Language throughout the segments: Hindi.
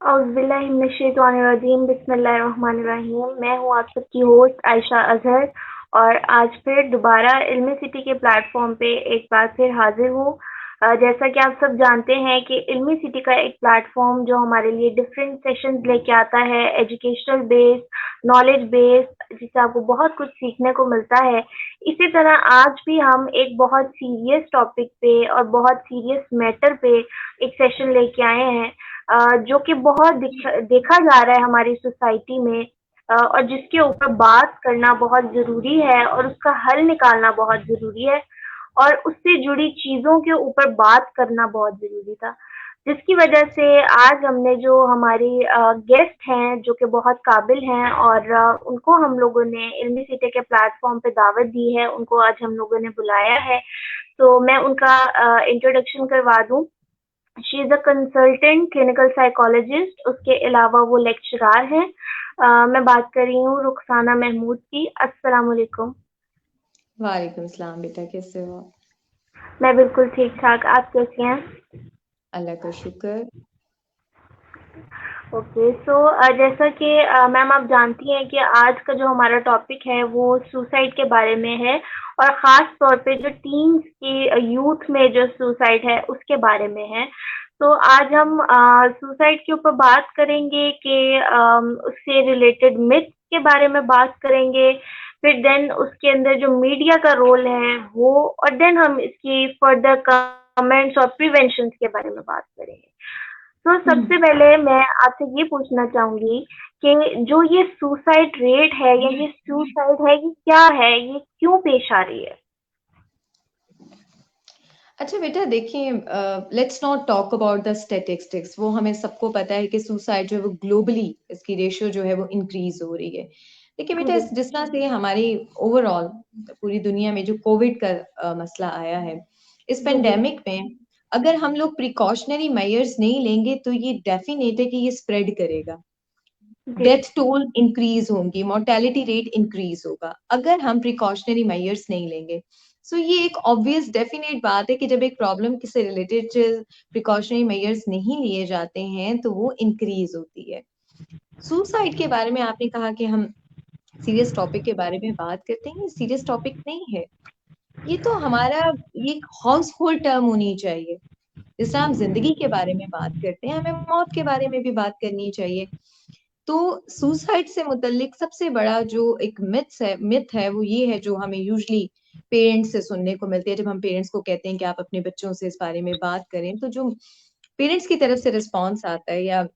औज़ुबिल्लाहिमिनश्शैतानिर्रजीम बिस्मिल्लाहिर्रहमानिर्रहीम। मैं हूँ आप सबकी होस्ट आयशा अजहर और आज फिर दोबारा इल्मी सिटी के प्लेटफॉर्म पे एक बार फिर हाजिर हूँ। जैसा कि आप सब जानते हैं कि इल्मी सिटी का एक प्लेटफॉर्म जो हमारे लिए डिफरेंट सेशंस लेके आता है, एजुकेशनल बेस्ड, नॉलेज बेस्ड, जिससे आपको बहुत कुछ सीखने को मिलता है। इसी तरह आज भी हम एक बहुत सीरियस टॉपिक पे और बहुत सीरियस मैटर पे एक सेशन लेके आए हैं, जो कि बहुत देखा जा रहा है हमारी सोसाइटी में, और जिसके ऊपर बात करना बहुत ज़रूरी है और उसका हल निकालना बहुत ज़रूरी है और उससे जुड़ी चीज़ों के ऊपर बात करना बहुत ज़रूरी था। जिसकी वजह से आज हमने जो हमारी गेस्ट हैं जो कि बहुत काबिल हैं और उनको हम लोगों ने इल्मी सिटी के प्लेटफॉर्म पे दावत दी है, उनको आज हम लोगों ने बुलाया है। तो मैं उनका इंट्रोडक्शन करवा दूँ। She is a consultant clinical psychologist, उसके अलावा वो लेक्चरार हैं। मैं बात कर रही हूँ रुखसाना महमूद की। अस्सलाम वालेकुम। वालेकुम सलाम बेटा, कैसे हो आप? मैं बिल्कुल ठीक ठाक, आप कैसी हैं? अल्लाह का शुक्र। ओके, सो जैसा कि मैम आप जानती हैं कि आज का जो हमारा टॉपिक है वो सुसाइड के बारे में है और ख़ास तौर पे जो टीन्स की यूथ में जो सुसाइड है उसके बारे में है। तो आज हम सुसाइड के ऊपर बात करेंगे कि उससे रिलेटेड मिथ्स के बारे में बात करेंगे, फिर देन उसके अंदर जो मीडिया का रोल है वो, और देन हम इसकी फर्दर कमेंट्स और प्रिवेंशंस के बारे में बात करेंगे। तो सबसे पहले मैं आपसे ये पूछना चाहूँगी कि जो ये सुसाइड रेट है या ये सुसाइड है, ये क्या है? ये क्यों पेश आ रही है? अच्छा बेटा देखिए, let's not talk about the statistics. वो हमें सबको पता है कि सुसाइड जो है वो ग्लोबली इसकी रेशियो जो है वो इंक्रीज हो रही है। देखिए बेटा, जी, जिस तरह से हमारी ओवरऑल पूरी दुनिया में जो कोविड का मसला आया है, इस जी, जी, पेंडेमिक में अगर हम लोग प्रिकॉशनरी मेजर्स नहीं लेंगे तो ये डेफिनेट है कि ये स्प्रेड करेगा। जी, डेथ टोल इंक्रीज होंगी, मोर्टेलिटी रेट इंक्रीज होगा अगर हम प्रिकॉशनरी मेजर्स नहीं लेंगे। सो ये एक ऑब्वियस डेफिनेट बात है कि जब एक प्रॉब्लम से रिलेटेड प्रिकॉशनरी मेजर्स नहीं लिए जाते हैं तो वो इंक्रीज होती है। सुसाइड के बारे में आपने कहा कि हम सीरियस टॉपिक के बारे में बात करते हैं। ये सीरियस टॉपिक नहीं है, ये तो हमारा ये हाउस होल्ड टर्म होनी चाहिए। जिस तरह हम जिंदगी के बारे में बात करते हैं, हमें मौत के बारे में भी बात करनी चाहिए। तो सुसाइड से मुतल्लिक सबसे बड़ा जो एक मिथ है वो ये है, जो हमें यूजली पेरेंट्स से सुनने को मिलती है। जब हम पेरेंट्स को कहते हैं कि आप अपने बच्चों से इस बारे में बात करें, तो जो पेरेंट्स की तरफ से रिस्पॉन्स आता है या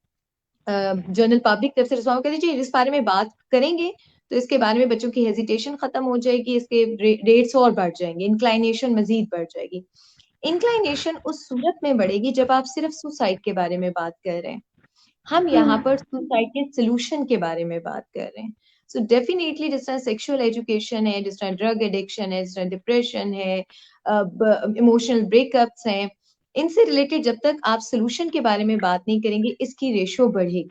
जनरल पब्लिक तरफ से रिस्पॉन्स कहते हैं, इस बारे में बात करेंगे तो इसके बारे में बच्चों की हेजिटेशन खत्म हो जाएगी, इसके रेट्स और बढ़ जाएंगे, इंक्लाइनेशन मजीद बढ़ जाएगी। इंक्लाइनेशन उस सूरत में बढ़ेगी जब आप सिर्फ सुसाइड के बारे में बात कर रहे हैं। हम यहाँ पर सुसाइड के सोल्यूशन के बारे में बात कर रहे हैं। सो डेफिनेटली जिस तरह सेक्सुअल एजुकेशन है, जिस तरह ड्रग एडिक्शन है, जिस तरह डिप्रेशन है, इमोशनल ब्रेकअप्स हैं, इनसे रिलेटेड जब तक आप सोल्यूशन के बारे में बात नहीं करेंगे, इसकी रेशो बढ़ेगी।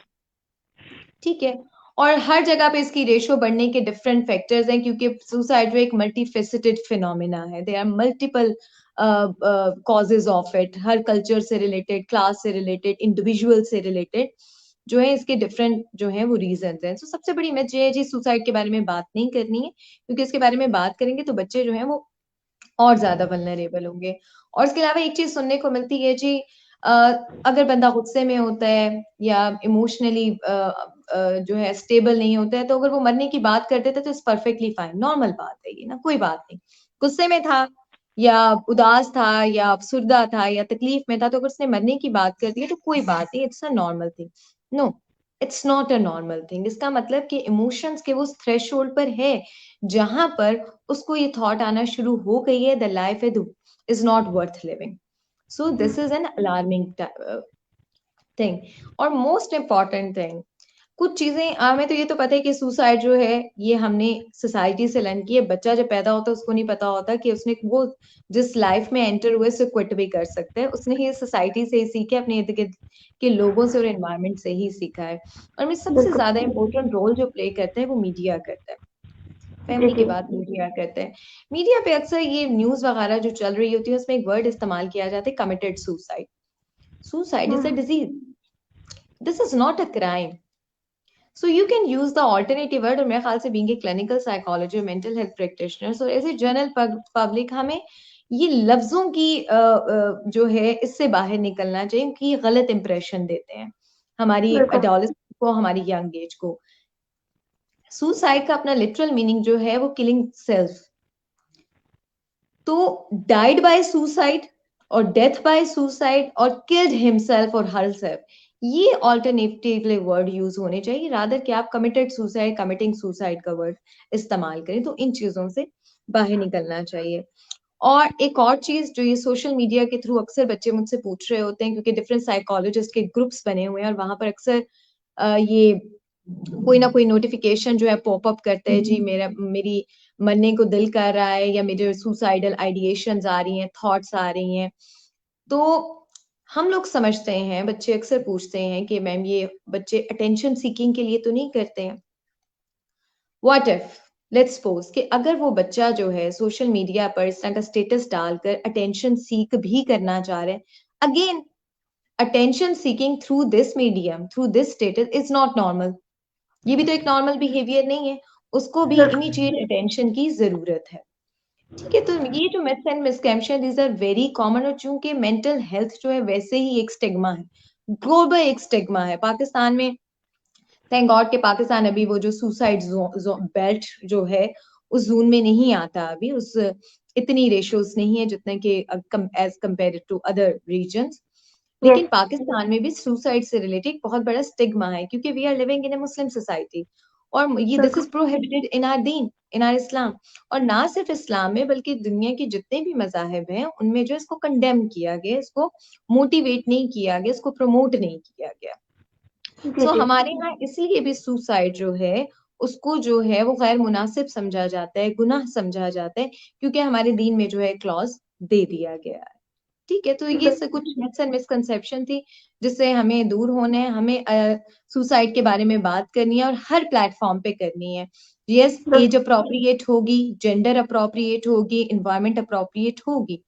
ठीक है। और हर जगह पे इसकी रेशो बढ़ने के डिफरेंट फैक्टर्स हैं, क्योंकि सुसाइड जो एक मल्टी फेसिटेड फिनोमिना है। They are multiple causes of it, हर कल्चर से रिलेटेड, क्लास से रिलेटेड, इंडिविजुअल से रिलेटेड जो है इसके डिफरेंट जो है वो रीजंस हैं। तो सबसे बड़ी मैच ये है जी, सुसाइड के बारे में बात नहीं करनी है, क्योंकि इसके बारे में बात करेंगे तो बच्चे जो है वो और ज्यादा वल्नरेबल होंगे। और इसके अलावा एक चीज सुनने को मिलती है जी, अ, अगर बंदा गुस्से में होता है या इमोशनली जो है स्टेबल नहीं होता है, तो अगर वो मरने की बात कर देता है तो इट्स परफेक्टली फाइन, नॉर्मल बात है ये ना, कोई बात नहीं। गुस्से में था या उदास था या अफसुर्दा था या तकलीफ में था, तो अगर उसने मरने की बात कर दी है तो कोई बात नहीं, it's a normal thing. No, it's not a normal thing. इसका मतलब कि इमोशंस के वो उस थ्रेशोल्ड पर है जहां पर उसको ये थॉट आना शुरू हो गई है, the life is not worth living. So this is an alarming thing. और मोस्ट इम्पॉर्टेंट थिंग, कुछ चीजें हमें तो ये तो पता है कि सुसाइड जो है ये हमने सोसाइटी से लर्न की है। बच्चा जब पैदा होता है उसको नहीं पता होता कि उसने वो जिस लाइफ में एंटर हुए उसे क्विट भी कर सकता है। उसने ये सोसाइटी से ही सीखा है, अपने इर्द गिर्द के लोगों से और एनवायरनमेंट से ही सीखा है। और में सबसे बिल्कुल। ज्यादा इंपॉर्टेंट रोल जो प्ले करता है वो मीडिया करता है। जी, फैमिली की जी, बात मीडिया करते हैं। मीडिया पे अक्सर ये न्यूज वगैरह जो चल रही होती है उसमें एक वर्ड इस्तेमाल किया जाता है, committed suicide. Suicide is a um, disease. This is not a crime. So you can use the alternative word. और मेरे ख्याल से being a clinical psychology, mental health practitioner, so as a general public हमें ये लफ्जों की जो है इससे बाहर निकलना चाहिए कि ये गलत इंप्रेशन देते हैं हमारी बिल्कुल। एडोलेसेंस को, हमारी यंग एज को. सुसाइड का अपना लिटरल मीनिंग जो है वो किलिंग सेल्फ. तो डाइड बाय सुसाइड और डेथ बाय सुसाइड और किल्ड हिमसेल्फ और हरसेल्फ, ये ऑल्टरनेटिवली वर्ड यूज होने चाहिए रादर कि आप कमिटेड सुसाइड, कमिटिंग सुसाइड का वर्ड इस्तेमाल करें. तो इन चीजों से बाहर निकलना चाहिए. और एक और चीज जो ये सोशल मीडिया के थ्रू अक्सर बच्चे मुझसे पूछ रहे होते हैं, क्योंकि डिफरेंट साइकोलॉजिस्ट के ग्रुप्स बने हुए हैं और वहां पर अक्सर ये कोई ना कोई नोटिफिकेशन जो है पॉपअप करता है, जी मेरी मरने को दिल कर रहा है, या मेरे सुसाइडल आइडिएशंस आ रही हैं, थॉट्स आ रही हैं. तो हम लोग समझते हैं, बच्चे अक्सर पूछते हैं कि मैम ये बच्चे अटेंशन सीकिंग के लिए तो नहीं करते हैं. व्हाट इफ, लेट्स सपोज कि अगर वो बच्चा जो है सोशल मीडिया पर इस तरह का स्टेटस डालकर अटेंशन सीक भी करना चाह रहे हैं, again attention seeking through this medium, through this status is not normal. ये भी तो एक नॉर्मल बिहेवियर नहीं है. उसको भी बिल्कुल। इमीडिएट अटेंशन की जरूरत है. ठीक है. तो ये जो myths and misconception these are very common. और चूंकि मेंटल हेल्थ जो है वैसे ही एक स्टिग्मा है, ग्लोबल एक स्टिग्मा है. पाकिस्तान में थैंक गॉड के पाकिस्तान अभी वो जो सुसाइड बेल्ट जो है उस जोन में नहीं आता अभी, उस इतनी रेशियोज नहीं है जितने के as compare to other reasons. Yes. लेकिन पाकिस्तान में भी सुसाइड से रिलेटेड बहुत बड़ा स्टिग्मा है, क्योंकि we are living in a Muslim society. और ये दिस बिल्कुल। Is prohibited in are Deen, in are इस्लाम. और ना सिर्फ इस्लाम में बल्कि दुनिया के जितने भी मजाहिब हैं उनमें जो इसको कंडेम किया गया, इसको मोटिवेट नहीं किया गया, इसको प्रमोट नहीं किया गया. जी सो जी। हमारे यहाँ इसलिए भी सुसाइड जो है उसको जो है वो गैर मुनासिब समझा जाता है, गुनाह समझा जाता है, क्योंकि हमारे दीन में जो है क्लॉज दे दिया गया है. ठीक है. तो ये से बिल्कुल। कुछ मिथ्स एंड मिसकंसेप्शन थी जिससे हमें दूर होना है. हमें सुसाइड के बारे में बात करनी है और हर प्लेटफॉर्म पे करनी है. यस, एज बिल्कुल। अप्रोप्रिएट होगी, जेंडर अप्रोप्रिएट होगी, इन्वायरमेंट अप्रोप्रिएट होगी.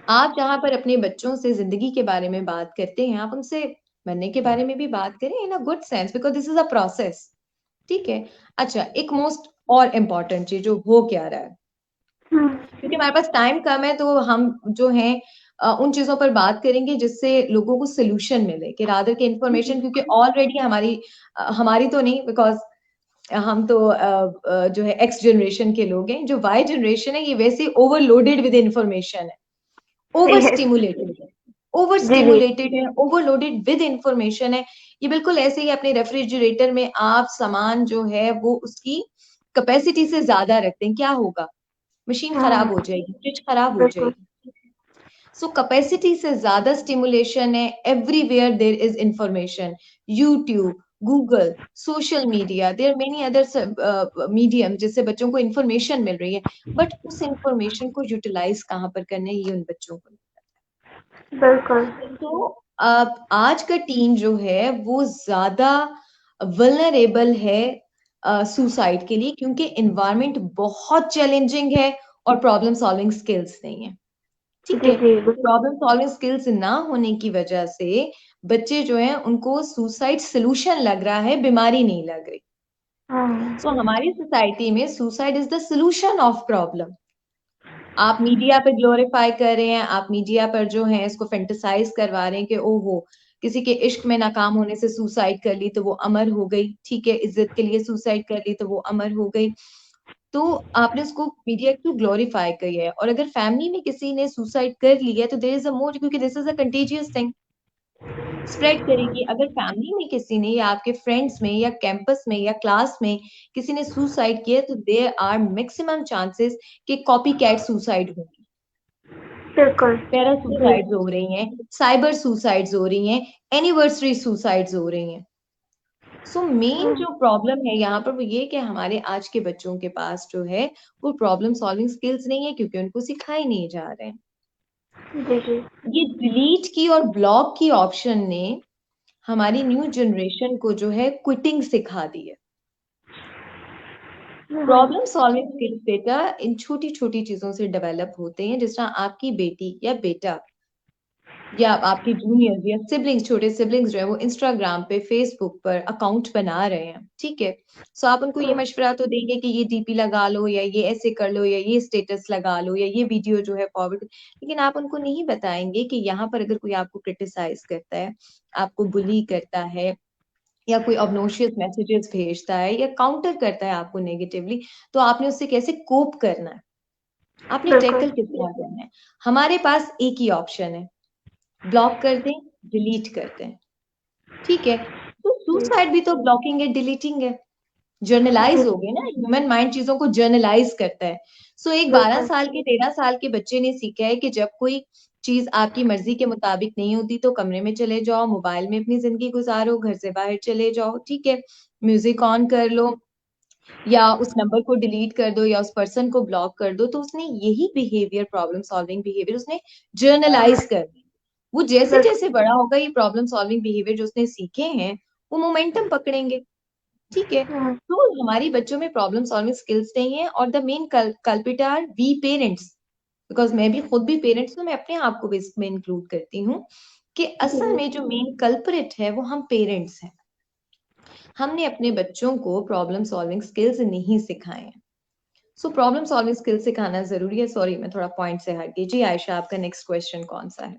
आप जहां पर अपने बच्चों से जिंदगी के बारे में बात करते हैं, आप उनसे मरने के बारे में भी बात करें in a good sense, because this is a process. ठीक है. अच्छा, एक मोस्ट और इम्पोर्टेंट चीज जो हो क्या रहा है, हम्म। क्योंकि हमारे पास टाइम कम है, तो हम जो है उन चीजों पर बात करेंगे जिससे लोगों को सोल्यूशन मिले, कि रादर के इंफॉर्मेशन, क्योंकि ऑलरेडी हमारी तो नहीं, बिकॉज हम तो जो है एक्स जनरेशन के लोग हैं. जो वाई जनरेशन है ये वैसे ओवरलोडेड विद इंफॉर्मेशन है, ओवर यस। स्टिमुलेटेड है, ओवर जी जी। स्टिमुलेटेड है, ओवरलोडेड विद इंफॉर्मेशन है. ये बिल्कुल ऐसे ही अपने रेफ्रिजरेटर में आप सामान जो है वो उसकी कैपेसिटी से ज्यादा रखते हैं, क्या होगा? मशीन खराब हो जाएगी, फ्रिज खराब हो बिल्कुल। जाएगी. सो कैपेसिटी से ज्यादा स्टिमुलेशन है. Everywhere there is information. YouTube, Google, social media, there many other medium जिससे बच्चों को इंफॉर्मेशन मिल रही है. बट उस इंफॉर्मेशन को यूटिलाइज कहाँ पर करना है, ये उन बच्चों को. बिल्कुल। तो अब आज का टीन जो है वो ज्यादा वल्नरेबल है सुसाइड के लिए, क्योंकि एनवायरनमेंट बहुत चैलेंजिंग है और प्रॉब्लम सॉल्विंग स्किल्स नहीं है. ठीक जी है. जी। तो बिल्कुल। प्रॉब्लम सॉल्विंग स्किल्स ना होने की वजह से बच्चे जो हैं उनको सुसाइड सोल्यूशन लग रहा है, बीमारी नहीं लग रही. सो हाँ। हमारी सोसाइटी में suicide is the solution of problem. आप मीडिया पे ग्लोरीफाई कर रहे हैं, आप मीडिया पर जो है इसको फेंटिसाइज करवा रहे हैं कि ओहो किसी के इश्क में नाकाम होने से सुसाइड कर ली तो वो अमर हो गई. ठीक है. इज्जत के लिए सुसाइड कर ली तो वो अमर हो गई. तो आपने उसको मीडिया क्यों ग्लोरीफाई किया है? और अगर फैमिली में किसी ने सुसाइड कर लिया है तो देयर इज अ मोर, क्योंकि this is a contagious thing, spread करेगी. अगर फैमिली में किसी ने या आपके फ्रेंड्स में या कैंपस में या क्लास में किसी ने सुसाइड किया तो देयर आर मैक्सिमम चांसेस कि कॉपी कैट सुसाइड होंगी, बिल्कुल। पैरा जी। सुसाइड्स हो रही हैं, साइबर सुसाइड्स हो रही हैं, एनिवर्सरी सुसाइड्स हो रही हैं. सो मेन हाँ। जो प्रॉब्लम है यहाँ पर वो ये कि हमारे आज के बच्चों के पास जो है वो प्रॉब्लम सॉल्विंग स्किल्स नहीं है, क्योंकि उनको सिखाए नहीं जा रहे हैं. जी जी। ये डिलीट की और ब्लॉक की ऑप्शन ने हमारी न्यू जनरेशन को जो है क्विटिंग सिखा दी है. हाँ। प्रॉब्लम सॉल्विंग स्किल्स बेटा इन छोटी छोटी चीजों से डेवलप होते हैं. जिस तरह आपकी बेटी या बेटा या आपके जूनियर या सिबलिंग्स, छोटे सिबलिंग्स जो है वो इंस्टाग्राम पे, फेसबुक पर अकाउंट बना रहे हैं, ठीक है। सो आप उनको ये मशवरा तो देंगे कि ये डीपी लगा लो, या ये ऐसे कर लो, या ये स्टेटस लगा लो, या ये वीडियो जो है फॉरवर्ड, लेकिन आप उनको नहीं बताएंगे कि यहाँ पर अगर कोई आपको क्रिटिसाइज करता है, आपको बुली करता है, या कोई ऑब्नोशियस मैसेजेस भेजता है, या काउंटर करता है आपको नेगेटिवली, तो आपने उससे कैसे कोप करना है, आपने बिल्कुल। टैकल किस तरह करना है। हमारे पास एक ही ऑप्शन है, ब्लॉक कर दें, डिलीट कर दें, ठीक है। तो जी। सुसाइड भी तो ब्लॉकिंग है, डिलीटिंग है, जर्नलाइज जी। हो गए ना, ह्यूमन माइंड चीजों को जर्नलाइज करता है। सो एक 12 बिल्कुल। साल के 13 साल के बच्चे ने सीखा है कि जब कोई चीज आपकी मर्जी के मुताबिक नहीं होती तो कमरे में चले जाओ, मोबाइल में अपनी जिंदगी गुजारो, घर से बाहर चले जाओ, ठीक है, म्यूजिक ऑन कर लो, या उस नंबर को डिलीट कर दो, या उस पर्सन को ब्लॉक कर दो। तो उसने यही बिहेवियर, प्रॉब्लम सॉल्विंग बिहेवियर उसने जर्नलाइज कर दिया। वो जैसे बिल्कुल। जैसे बड़ा होगा, ये प्रॉब्लम सॉल्विंग बिहेवियर जो उसने सीखे हैं वो मोमेंटम पकड़ेंगे, ठीक है। हम्म। तो हमारी बच्चों में प्रॉब्लम सॉल्विंग स्किल्स नहीं है, और the main culprit are we parents, because मैं भी खुद भी पेरेंट्स हूँ, मैं अपने आप को भी इसमें इंक्लूड करती हूँ, कि असल जी। में जो मेन कल्परेट है वो हम पेरेंट्स हैं। हमने अपने बच्चों को प्रॉब्लम सॉल्विंग स्किल्स नहीं सिखाए हैं। सो प्रॉब्लम सॉल्विंग स्किल्स सिखाना जरूरी है। सॉरी, मैं थोड़ा पॉइंट से हट गई। जी आयशा, आपका नेक्स्ट क्वेश्चन कौन सा है?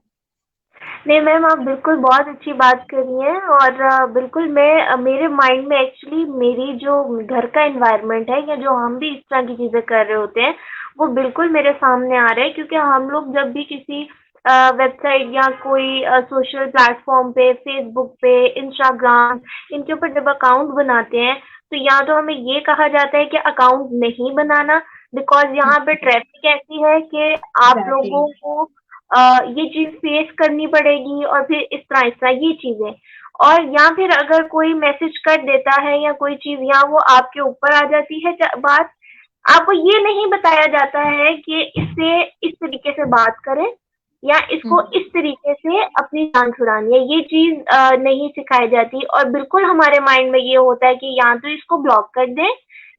नहीं मैम, आप बिल्कुल बहुत अच्छी बात करी हैं। और बिल्कुल मैं मेरे माइंड में एक्चुअली मेरी जो घर का एनवायरनमेंट है, या जो हम भी इस तरह की चीज़ें कर रहे होते हैं, वो बिल्कुल मेरे सामने आ रहा है। क्योंकि हम लोग जब भी किसी वेबसाइट या कोई सोशल प्लेटफॉर्म पे, फेसबुक पे, इंस्टाग्राम, इनके ऊपर जब अकाउंट बनाते हैं, तो या तो हमें ये कहा जाता है कि अकाउंट नहीं बनाना, बिकॉज यहाँ पे ट्रैफिक ऐसी है कि आप एग्जैक्टली। लोगों को ये चीज़ फेस करनी पड़ेगी, और फिर इस तरह ये चीज़ें। और या फिर अगर कोई मैसेज कर देता है या कोई चीज़, या वो आपके ऊपर आ जाती है बात, आपको ये नहीं बताया जाता है कि इससे इस तरीके से बात करें, या इसको इस तरीके से अपनी जान छुड़ानी है। ये चीज़ नहीं सिखाई जाती, और बिल्कुल हमारे माइंड में ये होता है कि या तो इसको ब्लॉक कर दें,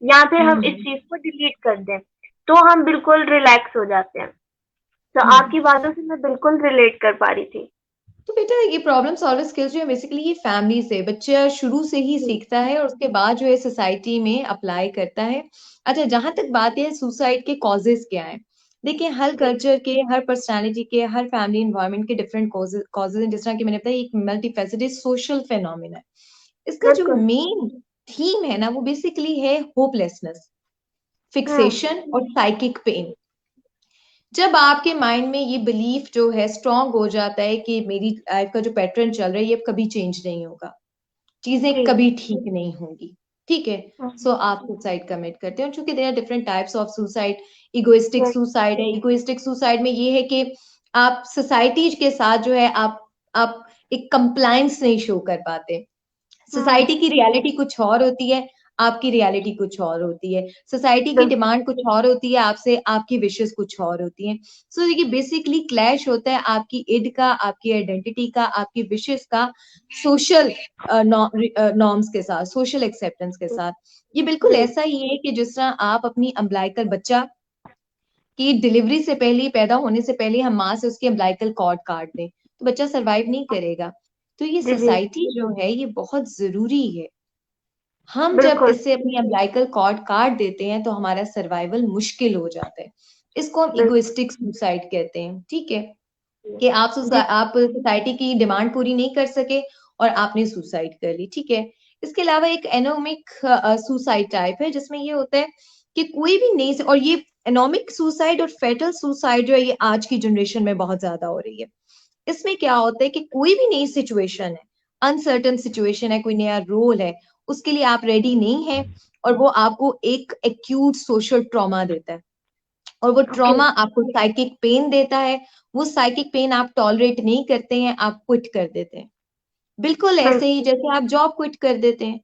या फिर हम इस हम्म। चीज़ को डिलीट कर दें, तो हम बिल्कुल रिलैक्स हो जाते हैं। तो हम्म। आपकी बातों से मैं बिल्कुल रिलेट कर पा रही थी। तो बेटा, ये प्रॉब्लम सॉल्वर स्किल्स जो है बेसिकली ये फैमिली से बच्चा शुरू से ही जी। सीखता है, और उसके बाद जो है सोसाइटी में अप्लाई करता है। अच्छा, जहां तक बात है सुसाइड के कॉजेज क्या है, देखिए हर जी। कल्चर के, हर पर्सनालिटी के, हर फैमिली इन्वायरमेंट के डिफरेंट कॉजेज हैं। जिस तरह की मैंने बताया, एक मल्टीफेसेटेड सोशल फेनोमेना है। इसका जो बिल्कुल। मेन थीम है ना, वो बेसिकली है होपलेसनेस, हुँ। फिक्सेशन और साइकिक पेन। जब आपके माइंड में ये बिलीफ जो है स्ट्रांग हो जाता है कि मेरी लाइफ का जो पैटर्न चल रहा है ये अब कभी चेंज नहीं होगा, चीजें जी। कभी ठीक नहीं होंगी, ठीक है। हुँ। सो आप सुसाइड कमिट करते हैं, और चूंकि there are different types of suicide. Egoistic yes. Suicide है। इगोइस्टिक सुसाइड में ये है कि आप सोसाइटी के साथ जो है आप एक कंप्लायंस नहीं शो कर पाते। हुँ। सोसाइटी की रियलिटी कुछ और होती है, आपकी रियलिटी कुछ और होती है। सोसाइटी की बिल्कुल। डिमांड कुछ और होती है आपसे, आपकी विशेस कुछ और होती हैं। सो देखिए बेसिकली क्लैश होता है आपकी इड का, आपकी आइडेंटिटी का, आपकी विशेस का, सोशल नॉर्म्स के साथ, सोशल एक्सेप्टेंस के साथ। ये बिल्कुल जी। ऐसा ही है कि जिस तरह आप अपनी अम्बिलाइकल बच्चा की डिलीवरी से पहले, पैदा होने से पहले हम माँ से उसकी अम्बिलाइकल कॉर्ड काट दें तो बच्चा सरवाइव नहीं करेगा। तो ये जी। जी। सोसाइटी जो है ये बहुत जरूरी है। हम जब बिल्कुल। इससे अपनी अम्बिलाइकल कॉर्ड काट देते हैं तो हमारा सर्वाइवल मुश्किल हो जाता है। इसको हम बिल्कुल। इगोइस्टिक सुसाइड कहते हैं, ठीक है, जी। कि जी। आप सोसाइटी की डिमांड पूरी नहीं कर सके और आपने सुसाइड कर ली, ठीक है। इसके अलावा एक एनोमिक सुसाइड टाइप है जिसमें ये होता है कि कोई भी नहीं, और ये एनोमिक सुसाइड और फेटल सुसाइड जो है ये आज की जनरेशन में बहुत ज्यादा हो रही है। इसमें क्या होता है कि कोई भी नई सिचुएशन है, अनसर्टन सिचुएशन है, कोई नया रोल है, उसके लिए आप रेडी नहीं है, और वो आपको एक एक्यूट सोशल ट्रॉमा देता है, और वो ओके। ट्रॉमा आपको साइकिक पेन देता है। वो साइकिक पेन आप टॉलरेट नहीं करते हैं, आप क्विट कर देते हैं। बिल्कुल ऐसे ही बिल्कुल। जैसे आप जॉब क्विट कर देते हैं।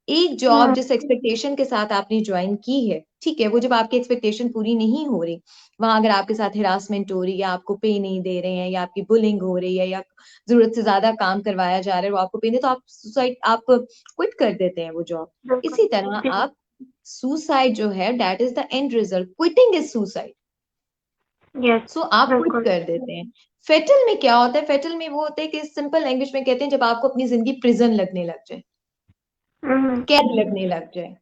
एक जॉब हुँ। जिस एक्सपेक्टेशन के साथ आपने ज्वाइन की है, ठीक है, वो जब आपकी एक्सपेक्टेशन पूरी नहीं हो रही, वहां अगर आपके साथ हिरासमेंट हो रही है, या आपको पे नहीं दे रहे हैं, या आपकी बुलिंग हो रही है, या जरूरत से ज्यादा काम करवाया जा रहा है, वो आपको पे नहीं, तो आप सुसाइड, आप क्विट कर देते हैं वो जॉब। बिल्कुल। इसी तरह जी। आप सुसाइड जो है that is the end result, quitting is suicide. Yes. So आप क्विट बिल्कुल। कर देते हैं। फेटल में क्या होता है? फेटल में वो होता है कि सिंपल लैंग्वेज में कहते हैं जब आपको अपनी जिंदगी प्रिजन लगने लग जाए, कैद लगने लग जाए,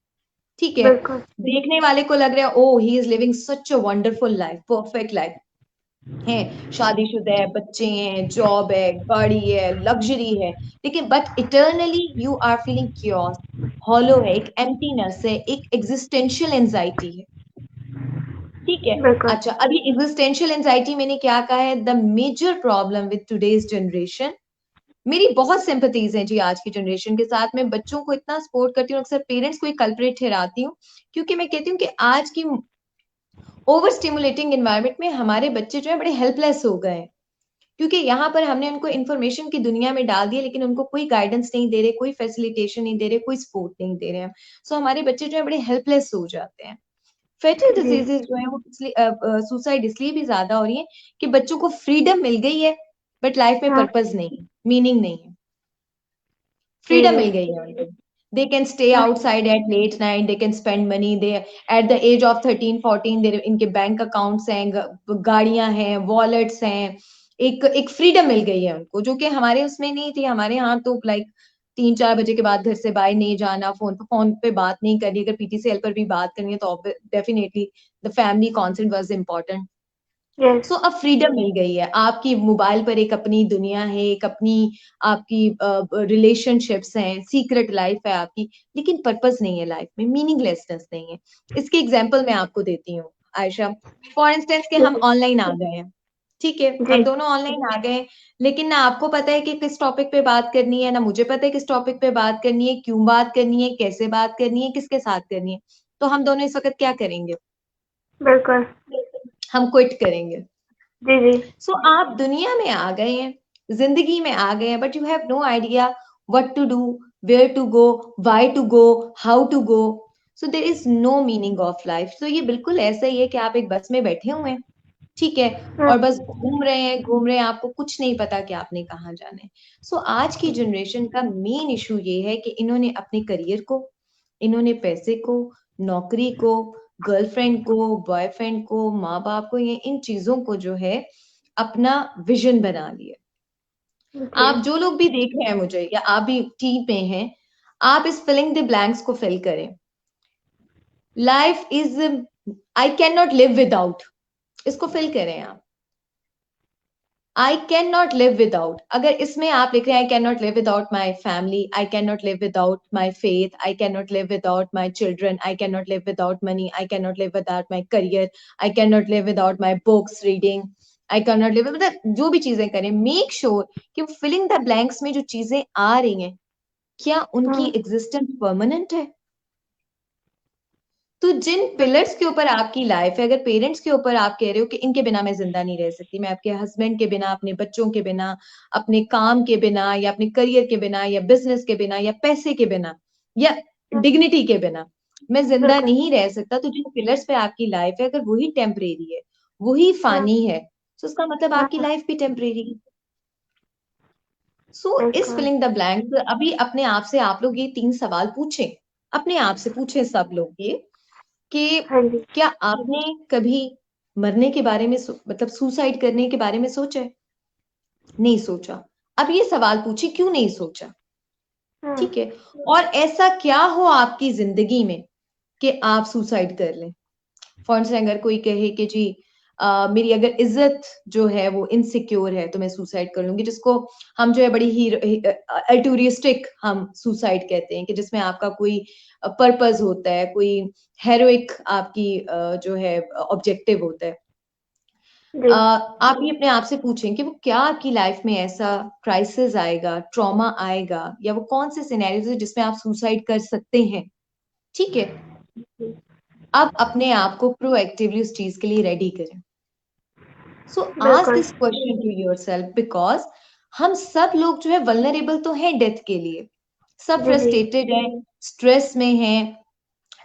ठीक है। बिल्कुल। देखने वाले को लग रहा है oh he is living such a wonderful life, perfect life है, शादीशुदा है, बच्चे हैं, जॉब है, गाड़ी है, लग्जरी है, लेकिन but eternally you are feeling chaos, hollow है, एक एम्प्टीनेस है, एक एग्जिस्टेंशियल एंजाइटी है, ठीक है। बिल्कुल। अच्छा, अभी एग्जिस्टेंशियल एंजाइटी मैंने क्या कहा है? The major problem with today's generation. मेरी बहुत सिंपथीज हैं जी आज की जनरेशन के साथ। मैं बच्चों को इतना सपोर्ट करती हूँ, अक्सर पेरेंट्स को एक कल्प्रेट ठहराती हूँ, क्योंकि मैं कहती हूँ कि आज की ओवर स्टिमुलेटिंग एनवायरनमेंट में हमारे बच्चे जो है बड़े हेल्पलेस हो गए हैं, क्योंकि यहाँ पर हमने उनको इन्फॉर्मेशन की दुनिया में डाल दिया, लेकिन उनको कोई गाइडेंस नहीं दे रहे, कोई फैसिलिटेशन नहीं दे रहे, कोई सपोर्ट नहीं दे रहे हैं। सो हमारे बच्चे जो है बड़े हेल्पलेस हो जाते हैं। फेटल जी। डिजीजेज जो है वो इसलिए सुसाइड इसलिए भी ज्यादा हो रही है कि बच्चों को फ्रीडम मिल गई है, बट लाइफ में हाँ। पर्पस नहीं है, मीनिंग नहीं है। जी फ्रीडम जी। मिल गई है उनको, दे कैन स्टे हाँ। Outside at late night, they can spend money, they at the age of 13 14 they इनके बैंक अकाउंट्स हैं, गाड़ियां हैं, वॉलेट्स हैं, एक फ्रीडम मिल गई है उनको, जो कि हमारे उसमें नहीं थी। हमारे यहाँ तो लाइक 3 4 बजे के बाद घर से बाहर नहीं जाना, फोन पे बात नहीं करनी, अगर पीटीसीएल पर भी बात करनी है तो definitely the family consent was important. Yes. So अब फ्रीडम मिल गई है, आपकी मोबाइल पर एक अपनी दुनिया है, एक अपनी आपकी रिलेशनशिप्स हैं, सीक्रेट लाइफ है आपकी, लेकिन पर्पस नहीं है लाइफ में, मीनिंगलेसनेस नहीं है। इसकी एग्जांपल मैं आपको देती हूँ आयशा। फॉर इंस्टेंस कि हम ऑनलाइन आ गए हैं, ठीक है, हम जी। दोनों ऑनलाइन आ गए हैं, लेकिन ना आपको पता है कि किस टॉपिक पे बात करनी है, ना मुझे पता है किस टॉपिक पे बात करनी है, क्यों बात करनी है, कैसे बात करनी है, किसके साथ करनी है। तो हम दोनों इस वक्त क्या करेंगे? बिल्कुल। हम क्विट करेंगे। जी जी। सो आप दुनिया में आ गए हैं, जिंदगी में आ गए हैं, but you have no idea what to do, where to go, why to go, how to go. So there is no meaning of life. तो ये बिल्कुल ऐसा ही है कि आप एक बस में बैठे हुए हैं, ठीक है, हाँ। और बस घूम रहे हैं, आपको कुछ नहीं पता कि आपने कहाँ जाना है। सो आज की जनरेशन का मेन इशू ये है कि इन्होंने अपने करियर को, इन्होंने पैसे को, नौकरी को, गर्लफ्रेंड को, बॉयफ्रेंड को, माँ बाप को, ये इन चीजों को जो है अपना विजन बना लिया। जी। आप जो लोग भी देख रहे हैं मुझे, या आप भी टीम में हैं, आप इस फिलिंग द ब्लैंक्स को फिल करें। Life is, I can not live without, इसको फिल करें आप। I can not live without, अगर इसमें आप लिख रहे हैं I can not live without my family, I can not live without my faith, I can not live without my children, I can not live without money, I can not live without my career, I can not live without my books reading, I can not live, मतलब जो भी चीजें करें, मेक श्योर कि वो फिलिंग द ब्लैंक्स में जो चीजें आ रही हैं, क्या उनकी हाँ। एग्जिस्टेंस परमानेंट है? तो जिन पिलर्स के ऊपर आपकी लाइफ है, अगर पेरेंट्स के ऊपर आप कह रहे हो कि इनके बिना मैं जिंदा नहीं रह सकती, मैं आपके हस्बैंड के बिना, अपने बच्चों के बिना, अपने काम के बिना, या अपने करियर के बिना, या बिजनेस के बिना, या पैसे के बिना, या हाँ, डिग्निटी के बिना मैं जिंदा बिल्कुल। नहीं रह सकता, तो जिन पिलर्स पे आपकी लाइफ है, अगर वही टेम्परेरी है, वही हाँ। फानी है, तो उसका मतलब आपकी हाँ। लाइफ भी टेम्परेरी है। सो इस बिल्कुल। फिलिंग द ब्लैंक, अभी अपने आप से आप लोग ये 3 सवाल पूछें, अपने आप से पूछें सब लोग ये, कि हाँ जी। क्या आपने कभी मरने के बारे में मतलब सुसाइड करने के बारे में सोचा है? नहीं सोचा। अब ये सवाल पूछिए क्यों नहीं सोचा, हाँ। ठीक है। और ऐसा क्या हो आपकी जिंदगी में कि आप सुसाइड कर लें? फॉर इंस्टेंस अगर कोई कहे कि जी मेरी अगर इज्जत जो है वो इनसिक्योर है तो मैं सुसाइड कर लूंगी, जिसको हम जो है बड़ी ही अल्टूरिस्टिक हम सुसाइड कहते हैं, कि जिसमें आपका कोई पर्पस होता है, कोई हेरोइक आपकी जो है ऑब्जेक्टिव होता है। जी। आप ये अपने आप से पूछें कि वो क्या आपकी लाइफ में ऐसा क्राइसिस आएगा, ट्रॉमा आएगा, या वो कौन से सिनेरियोज है जिसमें आप सुसाइड कर सकते हैं, ठीक है। जी। अब अपने आप को प्रोएक्टिवली उस चीज के लिए रेडी करें। सो आस्क बिल्कुल। This question to yourself, because हम सब लोग जो है वल्नरेबल तो हैं डेथ के लिए, सब जी जी। फ्रस्ट्रेटेड हैं, स्ट्रेस में हैं,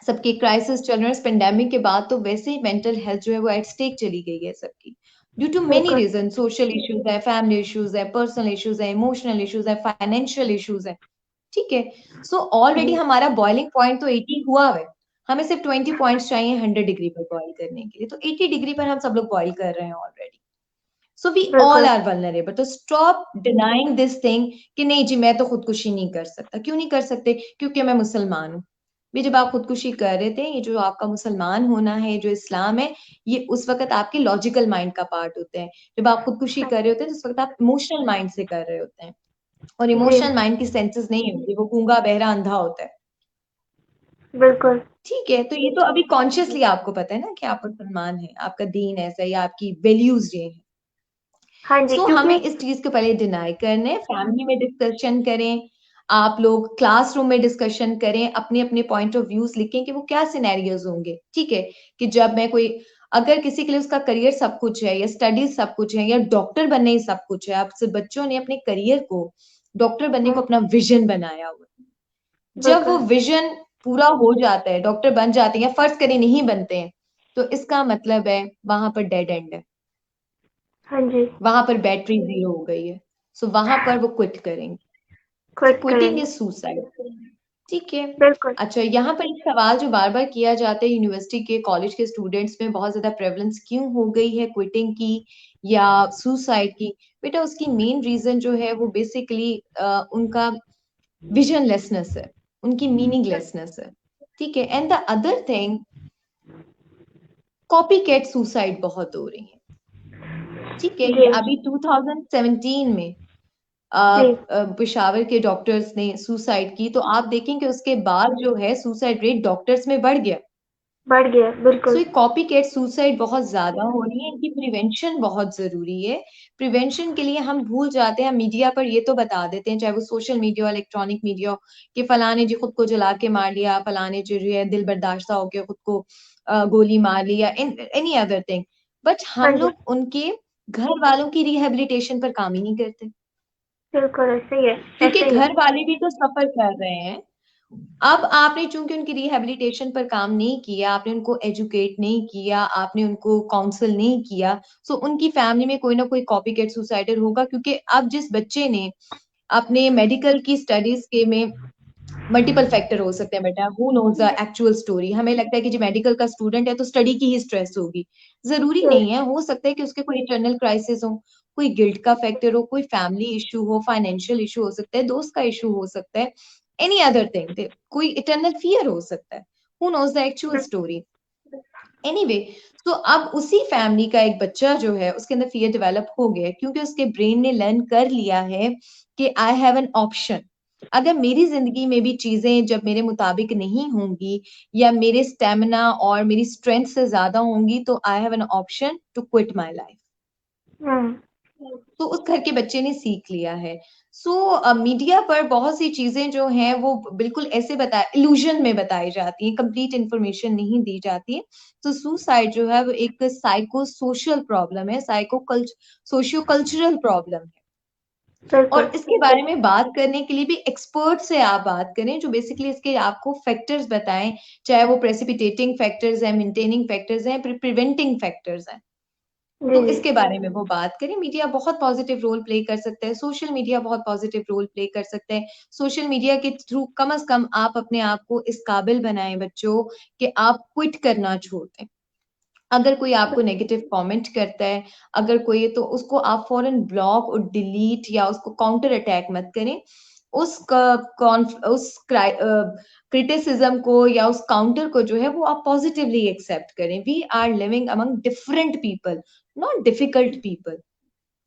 सबके क्राइसिस चल रहे हैं। इस पेंडेमिक के बाद तो वैसे ही मेंटल हेल्थ जो है वो एट स्टेक चली गई है सबकी, ड्यू टू मेनी बिल्कुल। रीजन, सोशल इश्यूज है, फैमिली इश्यूज है, पर्सनल इश्यूज है, इमोशनल इश्यूज है, फाइनेंशियल इश्यूज है, ठीक है। सो ऑलरेडी जी। हमारा बॉइलिंग पॉइंट तो 80 हुआ है, हमें सिर्फ 20 पॉइंट्स चाहिए 100 डिग्री पर बॉईल करने के लिए, तो 80 डिग्री पर हम सब लोग बॉईल कर रहे हैं ऑलरेडी। सो वी ऑल बिल्कुल। Are vulnerable. तो स्टॉप डिनाइंग दिस थिंग कि नहीं जी मैं तो खुदकुशी नहीं कर सकता। क्यों नहीं कर सकते? क्योंकि मैं मुसलमान हूँ। भी जब आप खुदकुशी कर रहे थे, ये जो आपका मुसलमान होना है, जो इस्लाम है, ये उस वक्त आपके लॉजिकल माइंड का पार्ट होते हैं। जब आप खुदकुशी हाँ, कर रहे होते हैं तो उस वक्त आप इमोशनल माइंड से कर रहे होते हैं, और जी, इमोशनल माइंड की सेंसेस नहीं होती, वो गूंगा बहरा अंधा होता है। बिल्कुल। ठीक है, तो ये तो अभी कॉन्शियसली आपको पता है ना कि आप मुसलमान हैं, आपका दीन ऐसा है या आपकी वैल्यूज ये है। हाँ जी, सो क्योंकि हमें इस चीज को पहले डिनाई करने, फैमिली में डिस्कशन करें, आप लोग क्लासरूम में डिस्कशन करें, अपने अपने पॉइंट ऑफ व्यूज लिखें कि वो क्या सिनेरियोज होंगे। ठीक है, कि जब मैं कोई, अगर किसी के लिए उसका करियर सब कुछ है या स्टडीज सब कुछ है या डॉक्टर बनने ही सब कुछ है, आप सब बच्चों ने अपने करियर को, डॉक्टर बनने को अपना विजन बनाया हुआ है। जब वो बिल्कुल। विजन पूरा हो जाता है, डॉक्टर बन जाते हैं या फर्ज करें नहीं बनते हैं, तो इसका मतलब है वहां पर डेड एंड है, हाँ जी, वहां पर बैटरी जीरो हो गई है। सो वहां पर वो क्विट करेंगे। सो क्विट क्विटिंग करेंगे। Is suicide. ठीक है। बिल्कुल। अच्छा, यहाँ पर एक सवाल जो बार बार किया जाता है यूनिवर्सिटी के, कॉलेज के स्टूडेंट्स में बहुत ज्यादा प्रेवलेंस क्यों हो गई है क्विटिंग की या सुसाइड की? बेटा उसकी मेन रीजन जो है वो बेसिकली उनका विजनलेसनेस है, उनकी मीनिंगलेसनेस है। ठीक है। And the other thing, copycat suicide बहुत हो रही है। ठीक है, ये जी, अभी 2017 में जी, पेशावर के डॉक्टर्स ने सुसाइड की, तो आप देखें कि उसके बाद जो है सुसाइड रेट डॉक्टर्स में बढ़ गया। बढ़ गया, सो बिल्कुल। ये कॉपी कैट सुसाइड बहुत ज्यादा हो रही है, इनकी प्रिवेंशन बहुत जरूरी है। प्रिवेंशन के लिए हम भूल जाते हैं, मिडिया पर ये तो बता देते हैं, चाहे वो सोशल मीडिया, इलेक्ट्रॉनिक मीडिया, कि फलाने जी खुद को जला के मार लिया, फलाने जो है दिल बर्दाश्त होकर खुद को गोली मार ली, या एनी अदर थिंग। बट हाँ हम जी, लोग उनके घर वालों की रिहेबिलिटेशन पर काम ही नहीं करते, बिल्कुल ऐसे ही है, क्योंकि ऐसे ही है। घर वाले भी तो सफर कर रहे हैं। अब आपने चूंकि उनकी रिहेबिलिटेशन पर काम नहीं किया, आपने उनको एजुकेट नहीं किया, आपने उनको काउंसल नहीं किया, सो उनकी फैमिली में कोई ना कोई कॉपी कैट सुसाइडर होगा। क्योंकि अब जिस बच्चे ने अपने मेडिकल की स्टडीज के में, मल्टीपल फैक्टर हो सकते हैं बेटा, who knows the actual story. हमें लगता है कि जो मेडिकल का स्टूडेंट है तो स्टडी की ही स्ट्रेस होगी, जरूरी जी, नहीं है। हो सकता है कि उसके कोई इंटरनल क्राइसिस हो, कोई गिल्ट का फैक्टर हो, कोई फैमिली इशू हो, फाइनेंशियल इशू हो सकता है, दोस्त का इशू हो सकता है, एनी अदर थिंग, कोई इटर्नल फियर हो सकता है, who knows the actual story. Anyway, तो अब उसी फैमिली का एक बच्चा जो है उसके अंदर फियर डेवलप हो गया है, क्योंकि उसके ब्रेन ने लर्न कर लिया है कि आई हैव एन ऑप्शन। अगर मेरी जिंदगी में भी चीजें जब मेरे मुताबिक नहीं होंगी या मेरे स्टेमिना और मेरी स्ट्रेंथ से ज्यादा होंगी, तो I have an option to quit my life. Hmm, तो उस घर के बच्चे ने सीख लिया है। सो मीडिया पर बहुत सी चीजें जो हैं वो बिल्कुल ऐसे बता इल्यूजन में बताई जाती हैं, कंप्लीट इंफॉर्मेशन नहीं दी जाती है। तो सुसाइड जो है वो एक साइको सोशल प्रॉब्लम है, सोशियो कल्चरल प्रॉब्लम है। और बिल्कुल, इसके बारे में बात करने के लिए भी एक्सपर्ट से आप बात करें, जो बेसिकली इसके आपको फैक्टर्स बताएं, चाहे वो प्रेसिपिटेटिंग फैक्टर्स हैं, मेंटेनिंग फैक्टर्स हैं, प्रिवेंटिंग फैक्टर्स हैं। जी, तो जी, इसके बारे में वो बात करें। मीडिया बहुत पॉजिटिव रोल प्ले कर सकता है, सोशल मीडिया बहुत पॉजिटिव रोल प्ले कर सकते हैं। सोशल मीडिया के थ्रू कम से कम आप अपने आप को इस काबिल बनाएं बच्चों, कि आप क्विट करना छोड़ दें। अगर कोई आपको नेगेटिव कमेंट करता है, अगर कोई, तो उसको आप फौरन ब्लॉक और डिलीट या उसको काउंटर अटैक मत करें। उस उस क्रिटिसिज्म को या उस काउंटर को जो है वो आप पॉजिटिवली एक्सेप्ट करें। We are living among different people, not difficult people.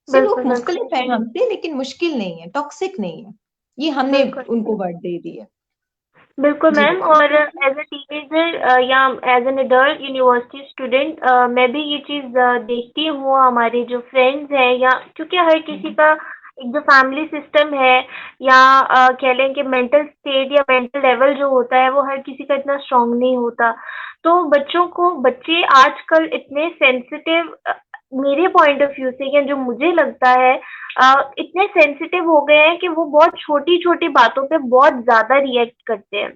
So लोग बिल्कुल, बिल्कुल, मुख्तलिफ हैं हमसे, लेकिन मुश्किल नहीं है, टॉक्सिक नहीं है। ये हमने बिल्कुल, उनको वर्ड दे दी है। बिल्कुल जी मैम। बेटा। और एज अ टीनेजर या as an adult university student मैं भी ये चीज़ देखती हूँ, हमारे जो फ्रेंड्स हैं, या क्योंकि हर किसी का एक जो फैमिली सिस्टम है, या कह लें कि मेंटल स्टेट या मेंटल लेवल जो होता है वो हर किसी का इतना स्ट्रांग नहीं होता। तो बच्चे आजकल इतने सेंसिटिव, मेरे पॉइंट ऑफ व्यू से, या जो मुझे लगता है, इतने सेंसिटिव हो गए हैं कि वो बहुत छोटी-छोटी बातों पे बहुत ज़्यादा रिएक्ट करते हैं।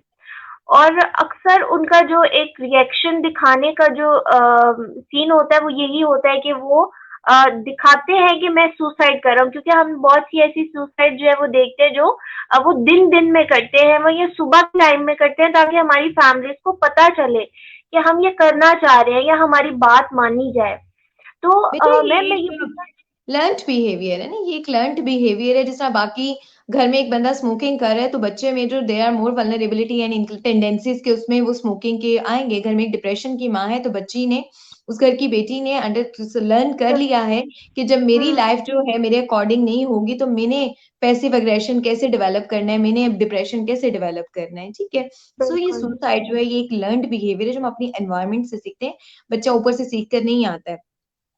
और अक्सर उनका जो एक रिएक्शन दिखाने का जो सीन होता है वो यही होता है कि वो दिखाते हैं कि मैं सुसाइड कर रहा हूँ, क्योंकि हम बहुत सी ऐसी सुसाइड जो है वो देखते हैं जो वो दिन-दिन में करते हैं, वो ये सुबह के टाइम में करते हैं, ताकि हमारी फैमिलीज़ को पता चले कि हम ये करना चाह रहे हैं या हमारी बात मानी जाए। तो बेटा ये मैम मैं ये एक पूछना। लर्न्ड बिहेवियर है ना, ये एक लर्न्ड बिहेवियर है। जिस तरह बाकी घर में एक बंदा स्मोकिंग कर रहा है तो बच्चे में जो they are more vulnerability and tendencies के उसमें वो स्मोकिंग के आएंगे। घर में एक डिप्रेशन की माँ है तो बच्ची ने, उस घर की बेटी ने अंडर लर्न कर लिया है कि जब मेरी हम्म। लाइफ जो है मेरे अकॉर्डिंग नहीं होगी तो मैंने पैसिव अग्रेशन कैसे डेवलप करना है, मैंने डिप्रेशन कैसे डेवलप करना है, ठीक है। सो ये बिल्कुल। सुसाइड जो है ये एक लर्न्ड बिहेवियर है जो हम अपनी एनवायरनमेंट से सीखते हैं। बच्चा ऊपर से सीख कर नहीं आता है,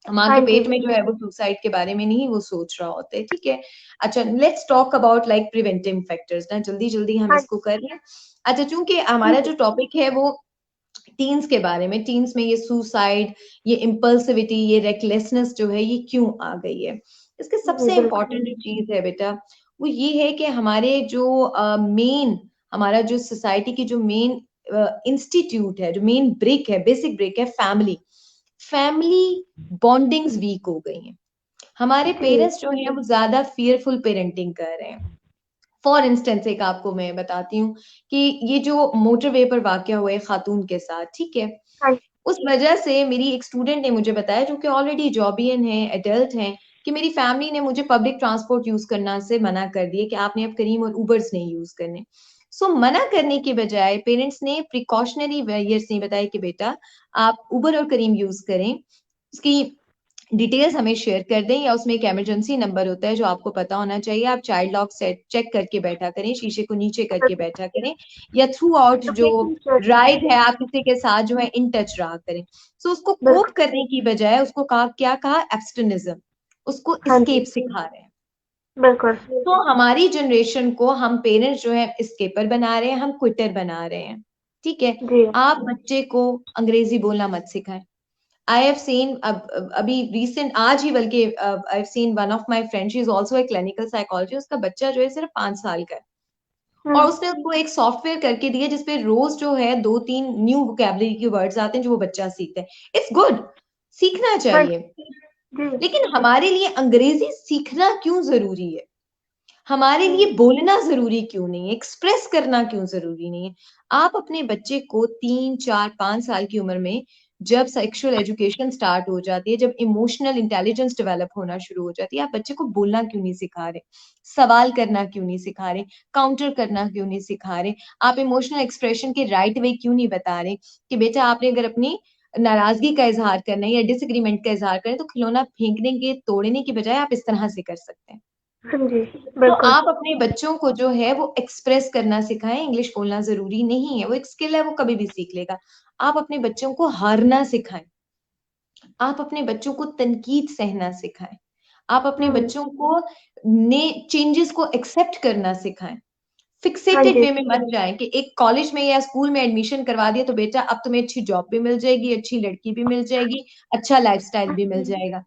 माँ हाँ के जी। पेट में जो है वो सुसाइड के बारे में नहीं वो सोच रहा होता है, ठीक है। अच्छा, let's talk about like preventive factors ना, जल्दी जल्दी हम हाँ इसको कर रहे हैं। अच्छा, चूंकि जी। हमारा जो टॉपिक है वो टीन्स के बारे में, टीन्स में ये सुसाइड, ये इम्पल्सिविटी, ये रेकलेसनेस जो है ये क्यों आ गई है, इसके जी सबसे बिल्कुल। इम्पोर्टेंट जो चीज है बेटा वो ये है कि हमारे जो मेन, हमारा जो सोसाइटी की जो मेन इंस्टीट्यूट है, जो मेन ब्रिक है, बेसिक ब्रिक है, फैमिली। फैमिली बॉन्डिंग्स वीक हो गई हैं। हमारे जी। पेरेंट्स जो हैं वो ज्यादा फियरफुल पेरेंटिंग कर रहे हैं। फॉर इंस्टेंस एक आपको मैं बताती हूँ कि ये जो मोटरवे पर वाकया हुआ है खातून के साथ, ठीक है, हाँ जी। उस वजह से मेरी एक स्टूडेंट ने मुझे बताया जो कि ऑलरेडी जॉबियन है, एडल्ट हैं, कि मेरी फैमिली ने मुझे पब्लिक ट्रांसपोर्ट यूज करना से मना कर दिया कि आपने अब करीम और उबर्स नहीं यूज करने। सो मना करने के बजाय पेरेंट्स ने प्रिकॉशनरी मेजर्स नहीं बताया कि बेटा आप उबर और करीम यूज करें, उसकी डिटेल्स हमें शेयर कर दें, या उसमें एक इमरजेंसी नंबर होता है जो आपको पता होना चाहिए, आप चाइल्ड लॉक सेट चेक करके बैठा करें, शीशे को नीचे करके बैठा करें, या थ्रू आउट जो लोकेशन शेयर राइड करें। है आप किसी के साथ जो है इन टच रहा करें। सो उसको कोप बिल्कुल। करने की बजाय उसको कहा, क्या कहा, एब्स्टिनिज्म, उसको हाँ जी। एस्केप सिखा रहे हैं। बिल्कुल। तो हमारी जनरेशन को हम पेरेंट्स जो है एस्केपर बना रहे हैं, हम क्विटर बना रहे हैं, ठीक है। जी। आप बच्चे को अंग्रेजी बोलना मत सिखाएं। आई हैव सीन, अभी रिसेंट आज ही बल्कि I have seen one of my friend, she is also a clinical psychologist, उसका बच्चा जो है सिर्फ 5 साल का है, और हम्म। उसने उसको एक सॉफ्टवेयर करके दिया जिसपे रोज जो है 2-3 न्यू वोकेबलरी के वर्ड्स आते हैं जो वो बच्चा सीखता है। इट्स गुड, सीखना हाँ चाहिए, जी। जी। लेकिन हमारे लिए अंग्रेजी सीखना क्यों जरूरी है, हमारे लिए हम्म। बोलना जरूरी क्यों नहीं है, एक्सप्रेस करना क्यों जरूरी नहीं है। आप अपने बच्चे को 3, 4, 5 साल की उम्र में जब सेक्सुअल एजुकेशन स्टार्ट हो जाती है, जब इमोशनल इंटेलिजेंस डेवलप होना शुरू हो जाती है, आप बच्चे को बोलना क्यों नहीं सिखा रहे, सवाल करना क्यों नहीं सिखा रहे, काउंटर करना क्यों नहीं सिखा रहे, आप इमोशनल एक्सप्रेशन के राइट वे क्यों नहीं बता रहे कि बेटा आपने अगर अपनी नाराजगी का इजहार करना है या डिसएग्रीमेंट का इजहार करना है तो खिलौना फेंकने के, तोड़ने की बजाय आप इस तरह से कर सकते हैं। हाँ जी। तो बिल्कुल। आप अपने बच्चों को जो है वो एक्सप्रेस करना सिखाएं, इंग्लिश बोलना जरूरी नहीं है, वो एक स्किल है, वो कभी भी सीख लेगा। आप अपने बच्चों को हारना सिखाएं, आप अपने बच्चों को तनकीद सहना सिखाएं, आप अपने हम्म। बच्चों को ने चेंजेस को एक्सेप्ट करना सिखाएं। हाँ फिक्सेटेड जी। वे में मत जाएं कि एक कॉलेज में या स्कूल में एडमिशन करवा दिया तो बेटा अब तुम्हें अच्छी जॉब भी मिल जाएगी, अच्छी लड़की भी मिल जाएगी, अच्छा लाइफस्टाइल भी मिल जाएगा।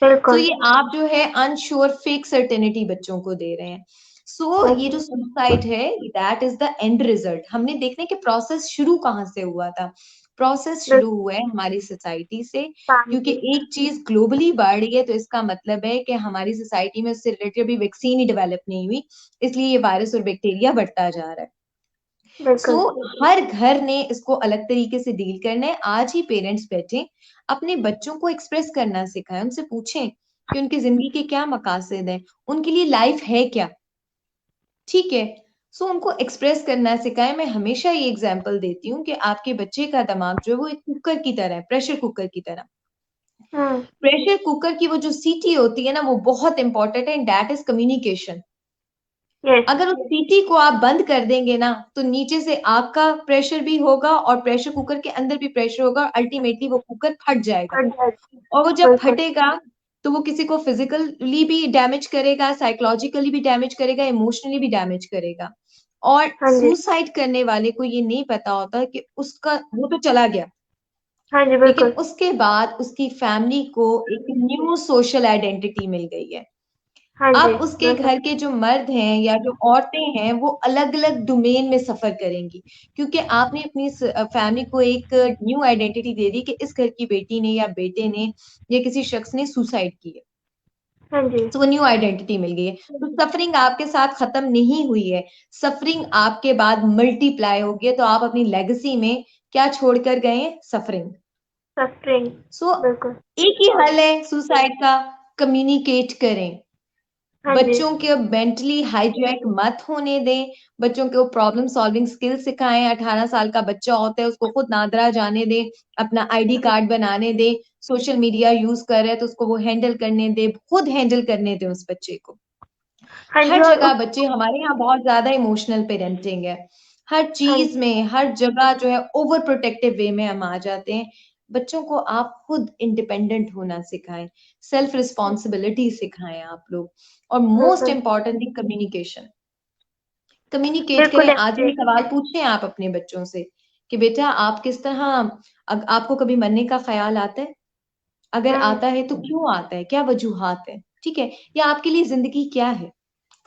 तो बिल्कुल। ये आप जो है अनश्योर फेक सर्टेनिटी बच्चों को दे रहे हैं। सो ये जो सुसाइड है that is the end result. हमने देखने के प्रोसेस शुरू कहाँ से हुआ था, प्रोसेस शुरू हुआ है हमारी सोसाइटी से, क्योंकि फैमिली। एक चीज ग्लोबली बढ़ रही है तो इसका मतलब है कि हमारी सोसाइटी में उससे रिलेटेड अभी वैक्सीन ही डेवलप नहीं हुई, इसलिए ये वायरस और बैक्टीरिया बढ़ता जा रहा है। सो बिल्कुल। हर घर ने इसको अलग तरीके से डील करना है। आज ही पेरेंट्स बैठे अपने बच्चों को एक्सप्रेस करना सिखाएं, उनसे पूछें कि उनकी जिंदगी के क्या मकासद हैं, उनके लिए लाइफ है क्या, ठीक है। सो उनको एक्सप्रेस करना सिखाएं। मैं हमेशा ये एग्जांपल देती हूँ कि आपके बच्चे का दिमाग जो है वो एक कुकर की तरह है, प्रेशर कुकर की तरह। हम्म। प्रेशर कुकर की वो जो सीटी होती है ना वो बहुत इंपॉर्टेंट है, दैट इज कम्युनिकेशन। यस। अगर उस सीटी को आप बंद कर देंगे ना तो नीचे से आग का प्रेशर भी होगा और प्रेशर कुकर के अंदर भी प्रेशर होगा, और अल्टीमेटली वो कुकर फट जाएगा। हट जाती। और वो जब बिल्कुल। फटेगा तो वो किसी को फिजिकली भी डैमेज करेगा, साइकोलॉजिकली भी डैमेज करेगा, इमोशनली भी डैमेज करेगा। और हाँ जी। सुसाइड करने वाले को ये नहीं पता होता कि उसका वो तो चला गया, हाँ जी। लेकिन बिल्कुल। उसके बाद उसकी फैमिली को एक न्यू सोशल आइडेंटिटी मिल गई है। हाँ जी। अब उसके बिल्कुल। घर के जो मर्द हैं या जो औरतें हैं वो अलग अलग डोमेन में सफर करेंगी, क्योंकि आपने अपनी फैमिली को एक न्यू आइडेंटिटी दे दी कि इस घर की बेटी ने या बेटे ने या किसी शख्स ने सुसाइड की है। हाँ जी। तो वो न्यू आइडेंटिटी मिल गई है। तो सफरिंग आपके साथ खत्म नहीं हुई है, सफरिंग आपके बाद मल्टीप्लाई हो गई है। तो आप अपनी लेगेसी में क्या छोड़कर गए हैं, सफरिंग। सफरिंग। सो बिल्कुल। एक ही हल है सुसाइड का, कम्युनिकेट करें, हाँ जी। बच्चों के मेंटली हाईजैक मत होने दें, बच्चों को प्रॉब्लम सॉल्विंग स्किल सिखाएं। 18 साल का बच्चा होता है, उसको खुद नादरा जाने दें, अपना आईडी कार्ड बनाने दें, सोशल मीडिया यूज कर रहे हैं तो उसको वो हैंडल करने दें, खुद हैंडल करने दें उस बच्चे को। हाँ जी। हर और जगह उस बच्चे, हमारे यहाँ बहुत ज्यादा इमोशनल पेरेंटिंग है, हर हाँ चीज जी। में, हर जगह जो है ओवर प्रोटेक्टिव वे में हम आ जाते हैं। बच्चों को आप खुद इंडिपेंडेंट होना सिखाएं, सेल्फ रिस्पॉन्सिबिलिटी सिखाएं आप लोग, और मोस्ट बिल्कुल। Importantly communication. कम्युनिकेट करें। बिल्कुल आज भी ऐसे। सवाल पूछें आप अपने बच्चों से कि बेटा आप किस तरह, आपको कभी मरने का ख्याल आता है? अगर हम्म। आता है तो क्यों आता है, क्या वजूहात है, ठीक है? या आपके लिए जिंदगी क्या है?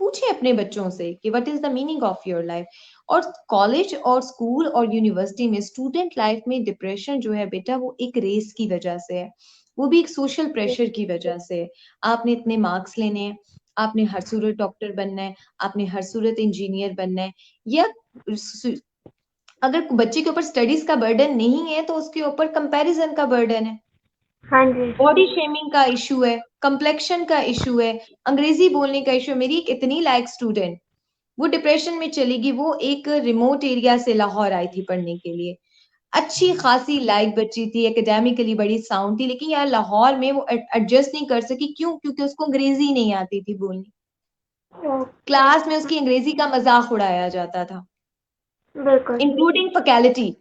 पूछे अपने बच्चों से कि what is the meaning of your life. और कॉलेज और स्कूल और यूनिवर्सिटी में स्टूडेंट लाइफ में डिप्रेशन जो है बेटा, वो एक रेस की वजह से है, वो भी एक सोशल प्रेशर की वजह से है। आपने इतने मार्क्स लेने हैं, आपने हर सूरत डॉक्टर बनना है, आपने हर सूरत इंजीनियर बनना है, या अगर बच्चे के ऊपर स्टडीज का बर्डन नहीं है तो उसके ऊपर कंपैरिजन का बर्डन है, हाँ जी। बॉडी शेमिंग का इशू है, कम्प्लेक्शन का इशू है, अंग्रेजी बोलने का इशू है। मेरी एक इतनी लायक स्टूडेंट, वो डिप्रेशन में चली गई, वो एक रिमोट एरिया से लाहौर आई थी पढ़ने के लिए, अच्छी खासी लाइक बच्ची थी, एकेडमिकली बड़ी साउंड थी, लेकिन यार लाहौर में वो एडजस्ट नहीं कर सकी। क्यों? क्योंकि उसको अंग्रेजी नहीं आती थी बोलनी, ओके। क्लास में उसकी अंग्रेजी का मजाक उड़ाया जाता था, बिल्कुल। इंक्लूडिंग फैकल्टी,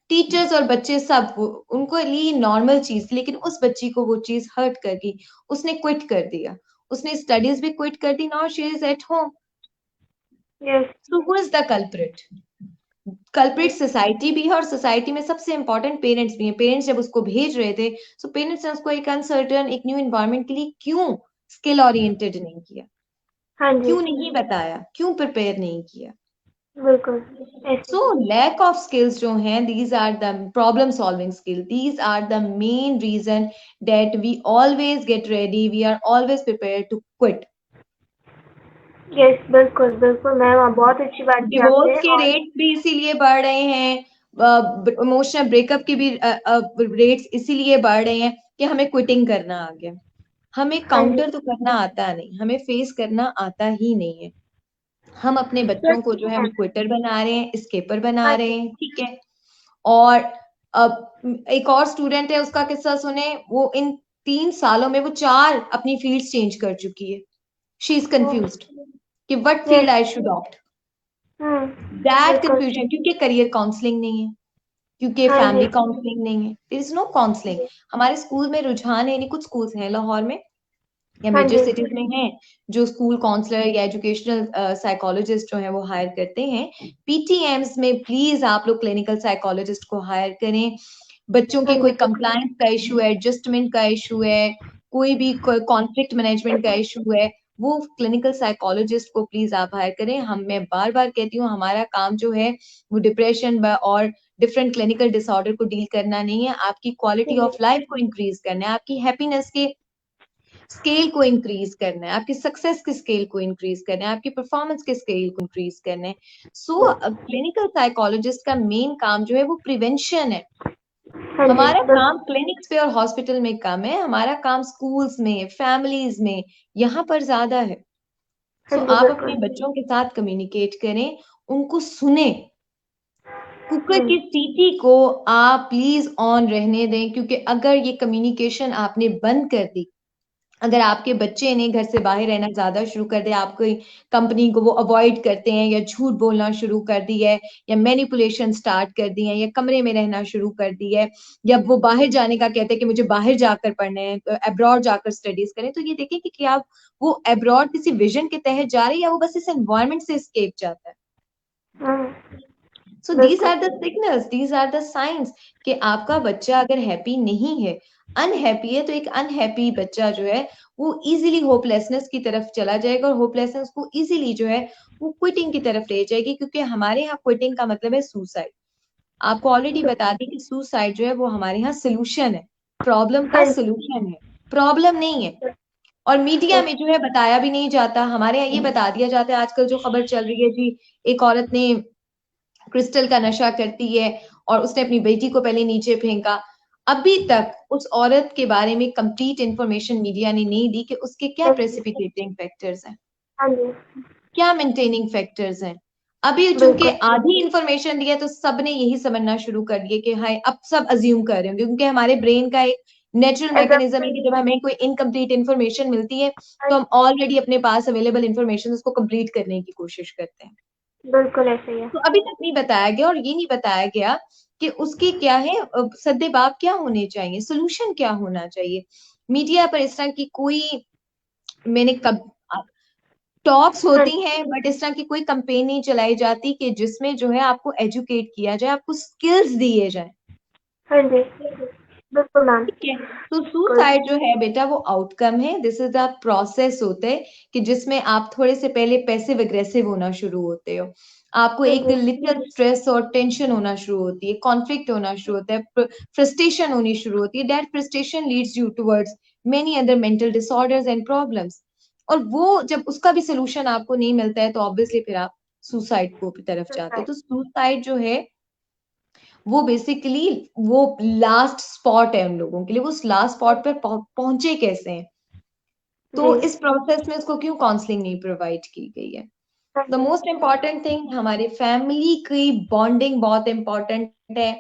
टीचर्स और बच्चे सब, उनको लिए नॉर्मल चीज, लेकिन उस बच्ची को वो चीज हर्ट कर गई, उसने क्विट कर दिया, उसने स्टडीज भी क्विट कर दी, now she is at home. Yes. So who is the culprit? Culprit society भी है, और सोसाइटी में सबसे इंपॉर्टेंट पेरेंट्स भी हैं। पेरेंट्स जब उसको भेज रहे थे, सो पेरेंट्स ने उसको एक अनसर्टन, एक न्यू इन्वायरमेंट के लिए क्यों स्किल ओरिएंटेड नहीं किया, हाँ जी। क्यों नहीं बताया, क्यों प्रिपेयर नहीं किया? बिल्कुल ऐसे। So lack of skills जो हैं, these are the problem solving skill. These are the main reason that we always get ready. We are always prepared to quit. Yes, बिल्कुल, बिल्कुल मैम, आप बहुत अच्छी बात की डिवोर्स आपने। के और रेट भी इसीलिए बढ़ रहे हैं, इमोशनल ब्रेकअप के भी रेट्स इसीलिए बढ़ रहे हैं कि हमें क्विटिंग करना आ गया। हमें हाँ जी। काउंटर तो करना आता नहीं, हमें फेस करना आता ही नहीं है। हम अपने तो बच्चों को जो है हम क्विटर बना रहे हैं, स्केपर बना हाँ रहे जी। हैं, ठीक है? और अब एक और स्टूडेंट है, उसका किस्सा सुने, वो इन 3 सालों में वो 4 अपनी फील्ड चेंज कर चुकी है। शी इज कंफ्यूज्ड कि what field yes. I should opt. Hmm. That बिल्कुल। कंफ्यूजन, क्योंकि करियर काउंसलिंग नहीं है, क्योंकि हाँ जी। फैमिली काउंसलिंग नहीं है, देयर इज नो काउंसलिंग। हमारे स्कूल में रुझान है नहीं, कुछ स्कूल्स हैं लाहौर में या हाँ मेजर जी। सिटीज में हैं जो स्कूल काउंसलर या एजुकेशनल साइकोलॉजिस्ट जो है वो हायर करते हैं। पीटीएम्स में प्लीज आप लोग क्लिनिकल साइकोलॉजिस्ट को हायर करें। बच्चों हाँ के कोई जी। कंप्लायंस का इशू है, एडजस्टमेंट का इशू है, कोई भी कॉन्फ्लिक्ट मैनेजमेंट का इशू है, वो क्लिनिकल साइकोलॉजिस्ट को प्लीज आप हायर करें। मैं बार बार कहती हूँ, हमारा काम जो है वो डिप्रेशन और डिफरेंट क्लिनिकल डिसऑर्डर को डील करना नहीं है, आपकी क्वालिटी जी। ऑफ लाइफ को इंक्रीज करना है, आपकी हैप्पीनेस के स्केल को इंक्रीज करना है, आपकी सक्सेस के स्केल को इंक्रीज करना है, आपकी परफॉर्मेंस के स्केल को इंक्रीज करना है। सो क्लिनिकल साइकोलॉजिस्ट का मेन काम जो है वो प्रिवेंशन है। हाँ जी। हमारा काम बिल्कुल। क्लिनिक्स पे और हॉस्पिटल में कम है, हमारा काम स्कूल्स में, फैमिलीज में, यहाँ पर ज्यादा है। हाँ सो जी। आप अपने बिल्कुल। बच्चों के साथ कम्युनिकेट करें, उनको सुने। कुकर हम्म। की सीटी को आप प्लीज ऑन रहने दें, क्योंकि अगर ये कम्युनिकेशन आपने बंद कर दी, अगर आपके बच्चे ने घर से बाहर रहना ज्यादा शुरू कर दिया, आपकी कंपनी को वो अवॉइड करते हैं, या झूठ बोलना शुरू कर दी है, या मैनिपुलेशन स्टार्ट कर दी है, या कमरे में रहना शुरू कर दी है, या वो बाहर जाने का कहते हैं कि मुझे बाहर जाकर पढ़ना है, तो अब्रॉड जाकर स्टडीज करें, तो ये देखें कि क्या वो अब्रॉड किसी विजन के तहत जा रहे हैं, या वो बस इस एनवायरमेंट से एस्केप चाहता है। हम्म। सो दीज बिल्कुल। Are the signals, these are the science कि आपका बच्चा अगर हैप्पी नहीं है, अनहैप्पी है, तो एक अनहैप्पी बच्चा जो है वो इजीली होपलेसनेस की तरफ चला जाएगा, और होपलेसनेस को इजीली जो है वो क्विटिंग की तरफ ले जाएगी, क्योंकि हमारे यहाँ क्विटिंग का मतलब है सुसाइड। आपको ऑलरेडी बता दी कि सुसाइड जो है वो हमारे यहाँ सोल्यूशन है, प्रॉब्लम का हाँ जी। सोल्यूशन है, प्रॉब्लम नहीं है। और मीडिया में जो है बताया भी नहीं जाता, हमारे यहाँ ये बता दिया जाता है, आजकल जो खबर चल रही है जी, एक औरत ने क्रिस्टल का नशा करती है और उसने अपनी बेटी को पहले नीचे फेंका। अभी तक उस औरत के बारे में कंप्लीट इंफॉर्मेशन मीडिया ने नहीं दी कि उसके क्या प्रेसिपिटेटिंग फैक्टर्स हैं, हाँ जी। क्या मेंटेनिंग फैक्टर्स हैं। अभी चूंकि बिल्कुल। आधी इंफॉर्मेशन दी है तो सबने यही समझना शुरू कर दिया कि हाँ अब सब अज्यूम कर रहे होंगे, क्योंकि हमारे ब्रेन का एक नेचुरल मैकेनिज्म है कि जब हमें कोई इनकम्प्लीट इंफॉर्मेशन मिलती है तो हम ऑलरेडी अपने पास अवेलेबल इंफॉर्मेशन उसको कंप्लीट करने की कोशिश करते हैं। बिल्कुल ऐसे ही है। तो अभी तक नहीं बताया गया, और ये नहीं बताया गया कि उसके क्या है सद्देबाब क्या होने चाहिए, सोल्यूशन क्या होना चाहिए। मीडिया पर इस तरह की कोई, मैंने कब टॉक्स हाँ होती हैं बट इस तरह की कोई कंपेन नहीं चलाई जाती कि जिसमें जो है आपको एजुकेट किया जाए, आपको स्किल्स दिए जाए। हाँ जी। बिल्कुल मैम। ठीक है, तो कोई। सुसाइड जो है बेटा वो आउटकम है, दिस इज अ प्रोसेस होता है कि जिसमें आप थोड़े से पहले पैसिव अग्रेसिव होना शुरू होते हो, आपको हाँ एक जी। लिटिल स्ट्रेस और टेंशन होना शुरू होती है, कॉन्फ्लिक्ट होना शुरू होता है, फ्रस्ट्रेशन होनी शुरू होती है, that frustration leads you towards many other mental disorders and problems. और वो जब उसका भी सोल्यूशन आपको नहीं मिलता है तो ऑब्वियसली फिर आप सुसाइड को तरफ जाते हो। तो सुसाइड जो है वो बेसिकली वो लास्ट स्पॉट है उन लोगों के लिए, वो उस लास्ट स्पॉट पर पहुंचे कैसे हैं। तो जी। इस प्रोसेस में उसको क्यों काउंसलिंग नहीं प्रोवाइड की गई है। हाँ द जी। मोस्ट इम्पॉर्टेंट थिंग, हमारे फैमिली की बॉन्डिंग बहुत इंपॉर्टेंट है।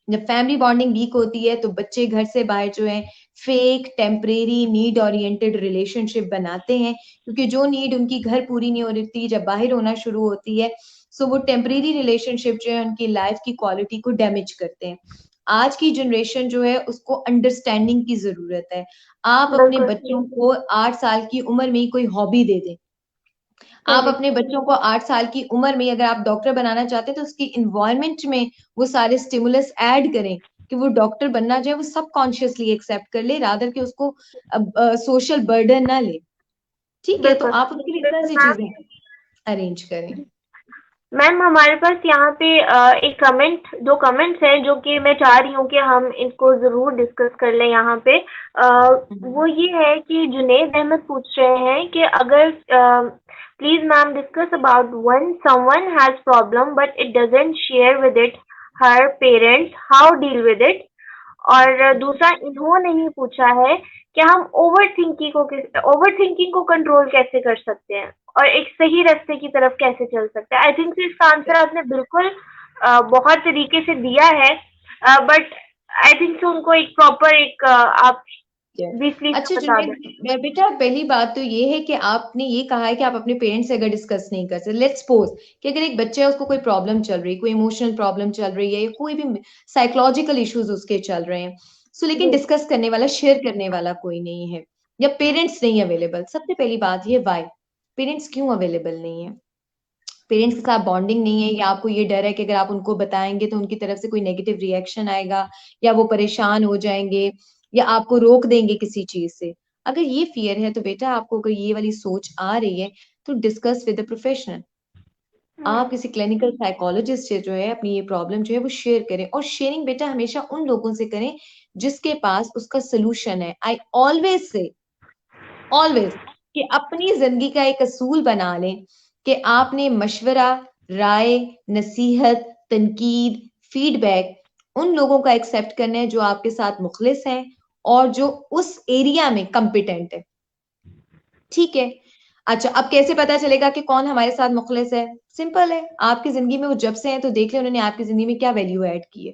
जब फैमिली बॉन्डिंग वीक होती है तो बच्चे घर से बाहर जो है fake temporary need oriented relationship बनाते हैं, क्योंकि जो नीड उनकी घर पूरी नहीं हो रही जब बाहर होना शुरू होती है, सो वो टेम्परेरी रिलेशनशिप जो है उनकी लाइफ की क्वालिटी को डैमेज करते हैं। आज की जनरेशन जो है उसको अंडरस्टैंडिंग की जरूरत है। आप अपने बिल्कुल। बच्चों को 8 साल की उम्र में ही कोई हॉबी दे दें, हाँ आप जी। अपने बच्चों को 8 साल की उम्र में अगर आप डॉक्टर बनाना चाहते हैं तो उसकी इन्वायरमेंट में वो सारे स्टिमुलस ऐड करें कि वो डॉक्टर बनना जो है वो सब कॉन्शियसली एक्सेप्ट कर ले, रादर कि उसको सोशल बर्डन ना ले। ठीक है, तो बिल्कुल। आप उनके लिए इस तरह बिल्कुल से मैम। चीजें अरेंज करें। मैम हमारे पास यहाँ पे एक कमेंट, दो कमेंट्स हैं जो कि मैं चाह रही हूँ कि हम इनको जरूर डिस्कस कर लें यहाँ पे। वो ये है कि जुनेद अहमद पूछ रहे हैं कि अगर please ma'am discuss about when someone has problem but it doesn't share with it her parents, how deal with it. और दूसरा इन्होंने ही पूछा है कि हम ओवर थिंकिंग को कंट्रोल कैसे कर सकते हैं और एक सही रास्ते की तरफ कैसे चल सकते हैं। आई थिंक इसका आंसर आपने बिल्कुल बहुत तरीके से दिया है, बट आई थिंक उनको एक प्रॉपर एक आप है। ब्रीफली सा अच्छा बता दें। जुनेद बेटा, पहली बात तो ये है कि आपने ये कहा है कि आप अपने पेरेंट्स से अगर डिस्कस नहीं कर सकते, लेट्स सपोज कि अगर एक बच्चे है उसको कोई प्रॉब्लम चल रही है, कोई इमोशनल प्रॉब्लम चल रही है या कोई भी साइकोलॉजिकल इश्यूज उसके चल रहे हैं, सो लेकिन जी। डिस्कस करने वाला शेयर करने वाला कोई नहीं है या पेरेंट्स नहीं अवेलेबल। सबसे पहली बात ये वाई पेरेंट्स क्यों अवेलेबल नहीं है, पेरेंट्स के साथ बॉन्डिंग नहीं है या आपको ये डर है कि अगर आप उनको बताएंगे तो उनकी तरफ से कोई नेगेटिव रिएक्शन आएगा या वो परेशान हो जाएंगे या आपको रोक देंगे किसी चीज से। अगर ये फियर है तो बेटा आपको अगर ये वाली सोच आ रही है तो डिस्कस विद द प्रोफेशनल। आप किसी क्लिनिकल साइकोलॉजिस्ट से जो है अपनी ये प्रॉब्लम जो है वो शेयर करें, और शेयरिंग बेटा हमेशा उन लोगों से करें जिसके पास उसका सोल्यूशन है। आई ऑलवेज से ऑलवेज कि अपनी जिंदगी का एक असूल बना लें कि आपने मशवरा, राय, नसीहत, तनकीद, फीडबैक उन लोगों का एक्सेप्ट करना है जो आपके साथ मुखलिस हैं और जो उस एरिया में कंपिटेंट है। ठीक है, अच्छा अब कैसे पता चलेगा कि कौन हमारे साथ मुखलिस है? सिंपल है, आपकी जिंदगी में वो जब से हैं तो देख ले उन्होंने आपकी जिंदगी में क्या वैल्यू ऐड की है,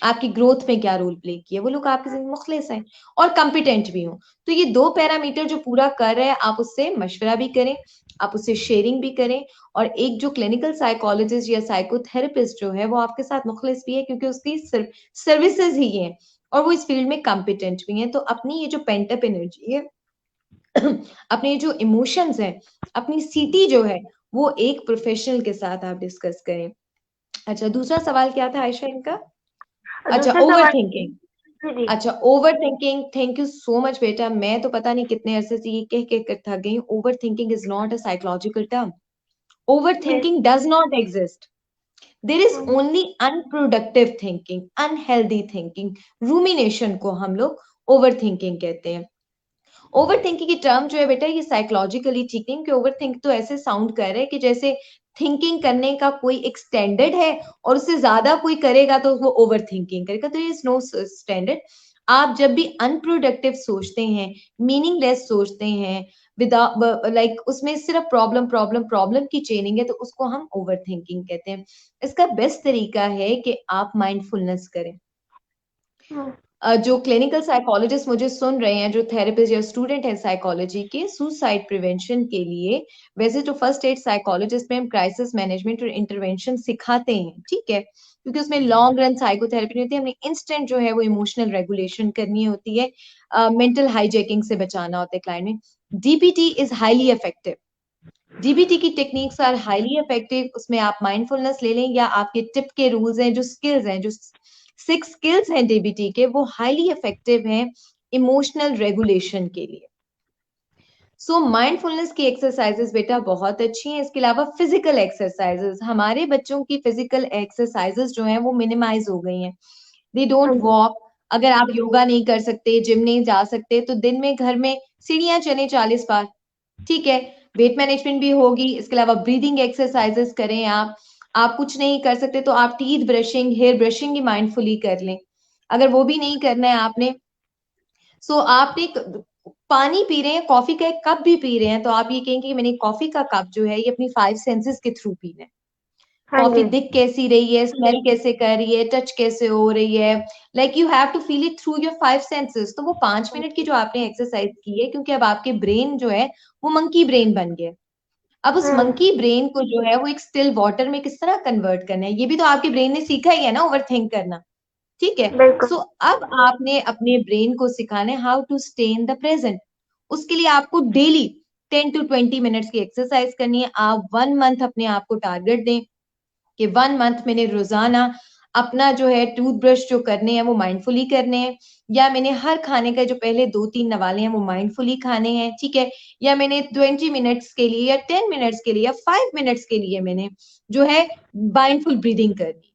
आपकी ग्रोथ में क्या रोल प्ले किया, वो लोग आपकी जिंदगी में मुखलिस हैं और कंपिटेंट भी हो। तो ये दो पैरामीटर जो पूरा कर रहे हैं, आप उससे मशवरा भी करें, आप उससे शेयरिंग भी करें, और एक जो क्लिनिकल साइकोलॉजिस्ट या साइकोथेरेपिस्ट जो है वो आपके साथ मुखलिस भी है क्योंकि उसकी सर्विसेज ही है और वो इस फील्ड में कॉम्पिटेंट भी है। तो अपनी ये जो पेंटअप एनर्जी है अपने जो इमोशंस हैं, अपनी सीटी जो है वो एक प्रोफेशनल के साथ आप डिस्कस करें। अच्छा दूसरा सवाल क्या था आयशा इनका? अच्छा दूसरा ओवर सवाल। थिंकिंग। जी जी। अच्छा over thinking, thank you so much बेटा, मैं तो पता नहीं कितने अरसे से ये कह कह कर थक गई हूँ। Over thinking is not a psychological term, over yes. Thinking does not exist, there is only unproductive thinking, unhealthy thinking, rumination को हम लोग ओवर थिंकिंग कहते हैं। ओवर थिंकिंग की टर्म जो है बेटा ये साइकोलॉजिकली ठीक नहीं, कि ओवर थिंक तो ऐसे साउंड कर रहे हैं कि जैसे थिंकिंग करने का कोई एक स्टैंडर्ड है, और उससे ज्यादा कोई करेगा तो वो ओवर थिंकिंग करेगा, तो इज नो स्टैंडर्ड। आप जब भी अनप्रोडक्टिव सोचते हैं, मीनिंगलेस सोचते हैं, विदाउट लाइक उसमें सिर्फ प्रॉब्लम प्रॉब्लम प्रॉब्लम की चेनिंग है, तो उसको हम ओवर थिंकिंग कहते हैं। इसका बेस्ट तरीका है कि आप माइंडफुलनेस करें। हम्म, जो क्लिनिकल साइकोलॉजिस्ट मुझे सुन रहे हैं, जो थेरेपिस्ट या स्टूडेंट है साइकोलॉजी के, सुसाइड प्रिवेंशन के लिए वैसे तो फर्स्ट एड साइकोलॉजिस्ट में हम क्राइसिस मैनेजमेंट और इंटरवेंशन सिखाते हैं, ठीक है, क्योंकि उसमें लॉन्ग रन साइकोथेरेपी नहीं होती, हमने इंस्टेंट जो है वो इमोशनल रेगुलेशन करनी होती है, मेंटल हाईजैकिंग से बचाना होता है क्लाइंट में। DBT is highly effective. DBT की टेक्निक्स आर हाईली इफेक्टिव। उसमें आप माइंडफुलनेस ले लें, या आपके टिप के रूल्स हैं, जो स्किल्स हैं, जो 6 स्किल्स हैं डीबीटी के, वो हाईली इफेक्टिव हैं इमोशनल रेगुलेशन के लिए। सो माइंडफुलनेस की एक्सरसाइजेस बेटा बहुत अच्छी हैं। इसके अलावा फिजिकल एक्सरसाइजेस, हमारे बच्चों की फिजिकल एक्सरसाइजेस जो हैं वो मिनिमाइज हो गई हैं। दे हाँ डोंट जी। वॉक। अगर आप योगा नहीं कर सकते, जिम नहीं जा सकते, तो दिन में घर में सीढ़ियां चलें 40 बार, ठीक है। वेट मैनेजमेंट भी होगी। इसके अलावा ब्रीदिंग एक्सरसाइजेस करें आप कुछ नहीं कर सकते तो आप टीथ ब्रशिंग, हेयर ब्रशिंग ही माइंडफुली कर लें। अगर वो भी नहीं करना है आपने, सो आपने पानी पी रहे हैं, कॉफी का एक कप भी पी रहे हैं, तो आप ये कहेंगे कि मैंने कॉफी का कप जो है ये अपनी 5 सेंसेस के थ्रू पीना है। हाँ कॉफी जी। दिख कैसी रही है, स्मेल कैसे कर रही है, टच कैसे हो रही है, like you have to feel it through your 5 senses. तो वो 5 मिनट की जो आपने एक्सरसाइज की है, क्योंकि अब आपके ब्रेन जो है वो मंकी ब्रेन बन गया। अब उस हम्म। मंकी ब्रेन को जो है वो एक स्टिल वाटर में किस तरह कन्वर्ट करना है, ये भी तो आपके ब्रेन ने सीखा ही है ना, ओवर थिंक करना, ठीक है। बिल्कुल। सो अब आपने अपने ब्रेन को सिखाना है how to stay in the present. उसके लिए आपको डेली 10 to 20 मिनट्स की एक्सरसाइज करनी है। आप 1 मंथ अपने आप को टारगेट दें कि 1 मंथ मैंने रोजाना अपना जो है टूथब्रश जो करने हैं वो माइंडफुली करने हैं, या मैंने हर खाने का जो पहले 2-3 नवाले हैं वो माइंडफुली खाने हैं, ठीक है, या मैंने 20 मिनट्स के लिए या 10 मिनट्स के लिए या 5 मिनट्स के लिए मैंने जो है माइंडफुल ब्रीदिंग करनी।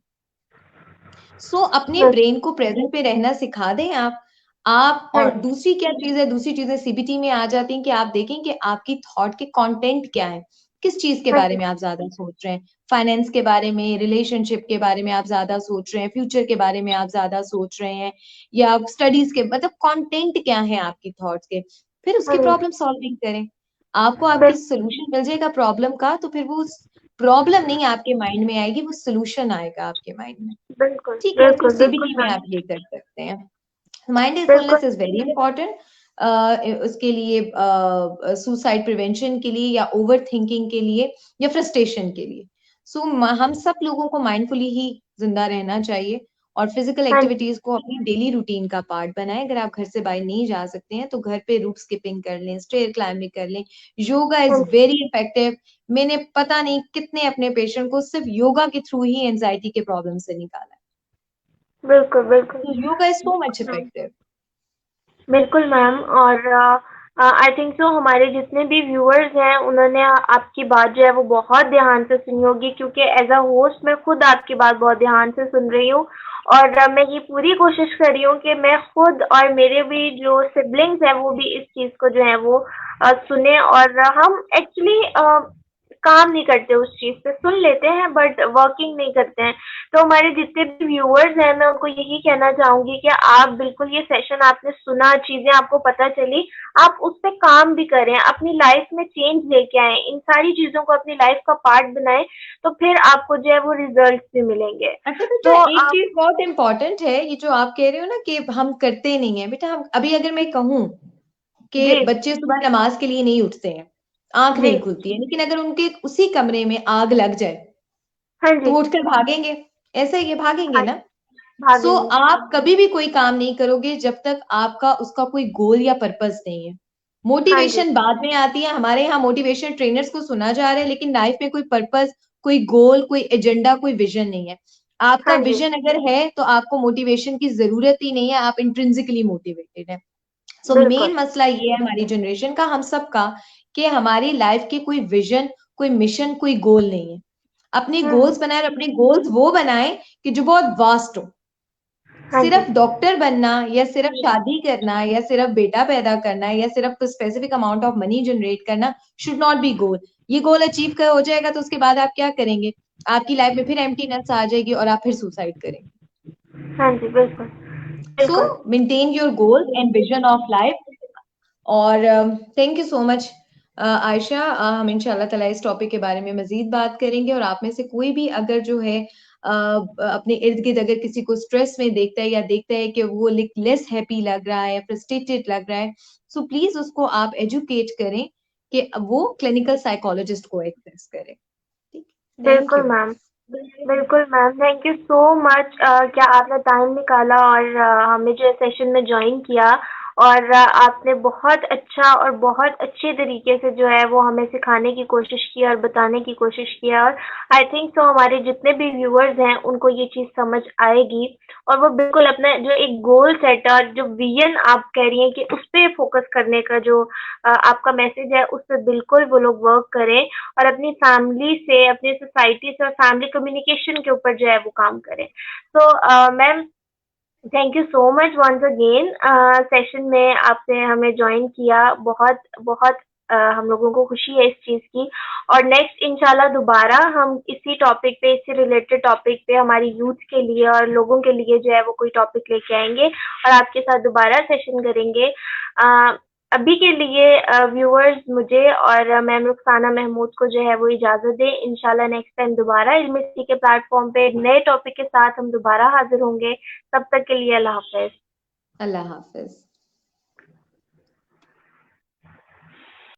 सो अपने बिल्कुल। ब्रेन को प्रेजेंट पे रहना सिखा दें आप। हाँ और जी। दूसरी क्या चीज है, दूसरी चीजें सीबीटी में आ जाती हैं कि आप देखें कि आपकी थॉट के कंटेंट क्या है, किस चीज के हाँ बारे जी। में आप ज्यादा सोच रहे हैं। फाइनेंस के बारे में, रिलेशनशिप के बारे में आप ज्यादा सोच रहे हैं, फ्यूचर के बारे में आप ज्यादा सोच रहे हैं, या स्टडीज के, मतलब कंटेंट क्या है आपकी थॉट्स के। फिर हाँ उसकी जी। प्रॉब्लम सॉल्विंग करें। आपको आपकी बिल, सोल्यूशन मिल जाएगा प्रॉब्लम का, तो फिर वो प्रॉब्लम नहीं आपके माइंड में आएगी, वो सोल्यूशन आएगा आपके माइंड में, बिल्कुल ठीक है। तो बिल्कुल बिल्कुल सीबीटी में मैम। आप ये कर सकते हैं। बिल्कुल। माइंडफुलनेस इज वेरी इंपॉर्टेंट उसके लिए, सुसाइड प्रिवेंशन के लिए, या ओवर थिंकिंग के लिए, या फ्रस्ट्रेशन के लिए। सो हम सब लोगों को माइंडफुली ही जिंदा रहना चाहिए, और फिजिकल हाँ जी। एक्टिविटीज को अपनी डेली रूटीन का पार्ट बनाएं। अगर आप घर से बाहर नहीं जा सकते हैं तो घर पे रूट स्किपिंग कर लें, स्टेयर क्लाइंबिंग कर लें। योगा हाँ इज जी। Very effective. मैंने पता नहीं कितने अपने पेशेंट को सिर्फ योगा के थ्रू ही एंजाइटी के प्रॉब्लम से निकाला है। बिल्कुल बिल्कुल। तो योगा इज सो मच हाँ, इफेक्टिव। बिल्कुल मैम। और आई थिंक सो हमारे जितने भी व्यूअर्स हैं उन्होंने आपकी बात जो है वो बहुत ध्यान से सुनी होगी, क्योंकि एज अ होस्ट मैं खुद आपकी बात बहुत ध्यान से सुन रही हूँ। और मैं ये पूरी कोशिश कर रही हूँ कि मैं खुद और मेरे भी जो सिबलिंग्स हैं वो भी इस चीज़ को जो है वो सुने। और हम एक्चुअली काम नहीं करते उस चीज़ पे, सुन लेते हैं बट वर्किंग नहीं करते हैं। तो हमारे जितने भी व्यूअर्स हैं मैं उनको यही कहना चाहूंगी कि आप बिल्कुल ये सेशन आपने सुना, चीजें आपको पता चली, आप उस पे काम भी करें, अपनी लाइफ में चेंज लेके आए, इन सारी चीजों को अपनी लाइफ का पार्ट बनाएं, तो फिर आपको जो है वो रिजल्ट्स भी मिलेंगे। अच्छा बेटा, तो एक आप। चीज बहुत इंपॉर्टेंट है, ये जो आप कह रहे हो ना कि हम करते नहीं है बेटा। हम अभी अगर मैं कहूँ कि जी। बच्चे सुबह नमाज के लिए नहीं उठते हैं, आंख जी। नहीं खुलती है, लेकिन अगर उनके उसी कमरे में आग लग जाए हाँ तो जी। वो उठकर भागेंगे, ऐसे ये भागेंगे हाँ, ना। सो भागेंगे। आप कभी भी कोई काम नहीं करोगे जब तक आपका उसका कोई गोल या पर्पस नहीं है। हाँ जी। मोटिवेशन बाद में आती है, हमारे यहाँ मोटिवेशन ट्रेनर्स को सुना जा रहा है, लेकिन लाइफ में कोई पर्पस, कोई गोल, कोई एजेंडा, कोई विजन नहीं है। आपका हाँ जी। विजन अगर है तो आपको मोटिवेशन की जरूरत ही नहीं है, आप इंट्रिंसिकली मोटिवेटेड है। सो बिल्कुल। मेन मसला ये है हमारी जनरेशन का, हम सब का, कि हमारी लाइफ के कोई विजन, कोई मिशन, कोई गोल नहीं है। अपने हम्म। गोल्स बनाए और अपने गोल्स वो बनाए कि जो बहुत वास्ट हो। हाँ जी। सिर्फ डॉक्टर बनना, या सिर्फ शादी करना, या सिर्फ बेटा पैदा करना, या सिर्फ specific amount of money generate करना शुड नॉट बी गोल। ये गोल अचीव कर हो जाएगा तो उसके बाद आप क्या करेंगे? आपकी लाइफ में फिर एम्प्टीनेस आ जाएगी और आप फिर सुसाइड करेंगे। हाँ जी, बिल्कुल, सो बिल्कुल। Maintain your goal and vision of life. और thank you so much Ayesha. हम इंशाल्लाह ताला इस टॉपिक के बारे में मजीद बात करेंगे, और आप में से कोई भी अगर जो है अपने इर्द गिर्द अगर किसी को स्ट्रेस में देखता है या देखता है कि वो लेस हैप्पी लग रहा है, फ्रस्ट्रेटेड लग रहा है, सो प्लीज उसको आप एजुकेट करें कि वो क्लिनिकल साइकोलॉजिस्ट को एक्सेस करे। ठीक, थैंक बिल्कुल यू। मैम, बिल्कुल ma'am, thank you so much. क्या आपने टाइम निकाला और हमें जो सेशन में ज्वाइन किया, और आपने बहुत अच्छा और बहुत अच्छे तरीके से जो है वो हमें सिखाने की कोशिश की और बताने की कोशिश किया, और आई थिंक सो हमारे जितने भी व्यूअर्स हैं उनको ये चीज़ समझ आएगी, और वो बिल्कुल अपना जो एक गोल सेट और जो विजन आप कह रही हैं कि उस पे फोकस करने का जो आपका मैसेज है, उस पे बिल्कुल वो लोग वर्क करें, और अपनी फैमिली से, अपनी सोसाइटी से और फैमिली कम्युनिकेशन के ऊपर जो है वो काम करें। तो ma'am, thank you so much once again, session में आपने हमें ज्वाइन किया, बहुत बहुत हम लोगों को खुशी है इस चीज़ की, और नेक्स्ट इंशाल्लाह दोबारा हम इसी टॉपिक पे, इससे रिलेटेड टॉपिक पे हमारी यूथ के लिए और लोगों के लिए जो है वो कोई टॉपिक लेके आएंगे और आपके साथ दोबारा सेशन करेंगे। अभी के लिए व्यूअर्स मुझे और मैम रुखसाना महमूद को जो है वो इजाज़त दें। इंशाल्लाह नेक्स्ट टाइम दोबारा इल्मी सिटी के प्लेटफॉर्म पे नए टॉपिक के साथ हम दोबारा हाजिर होंगे। तब तक के लिए अल्लाह हाफ़िज़। अल्लाह हाफिज।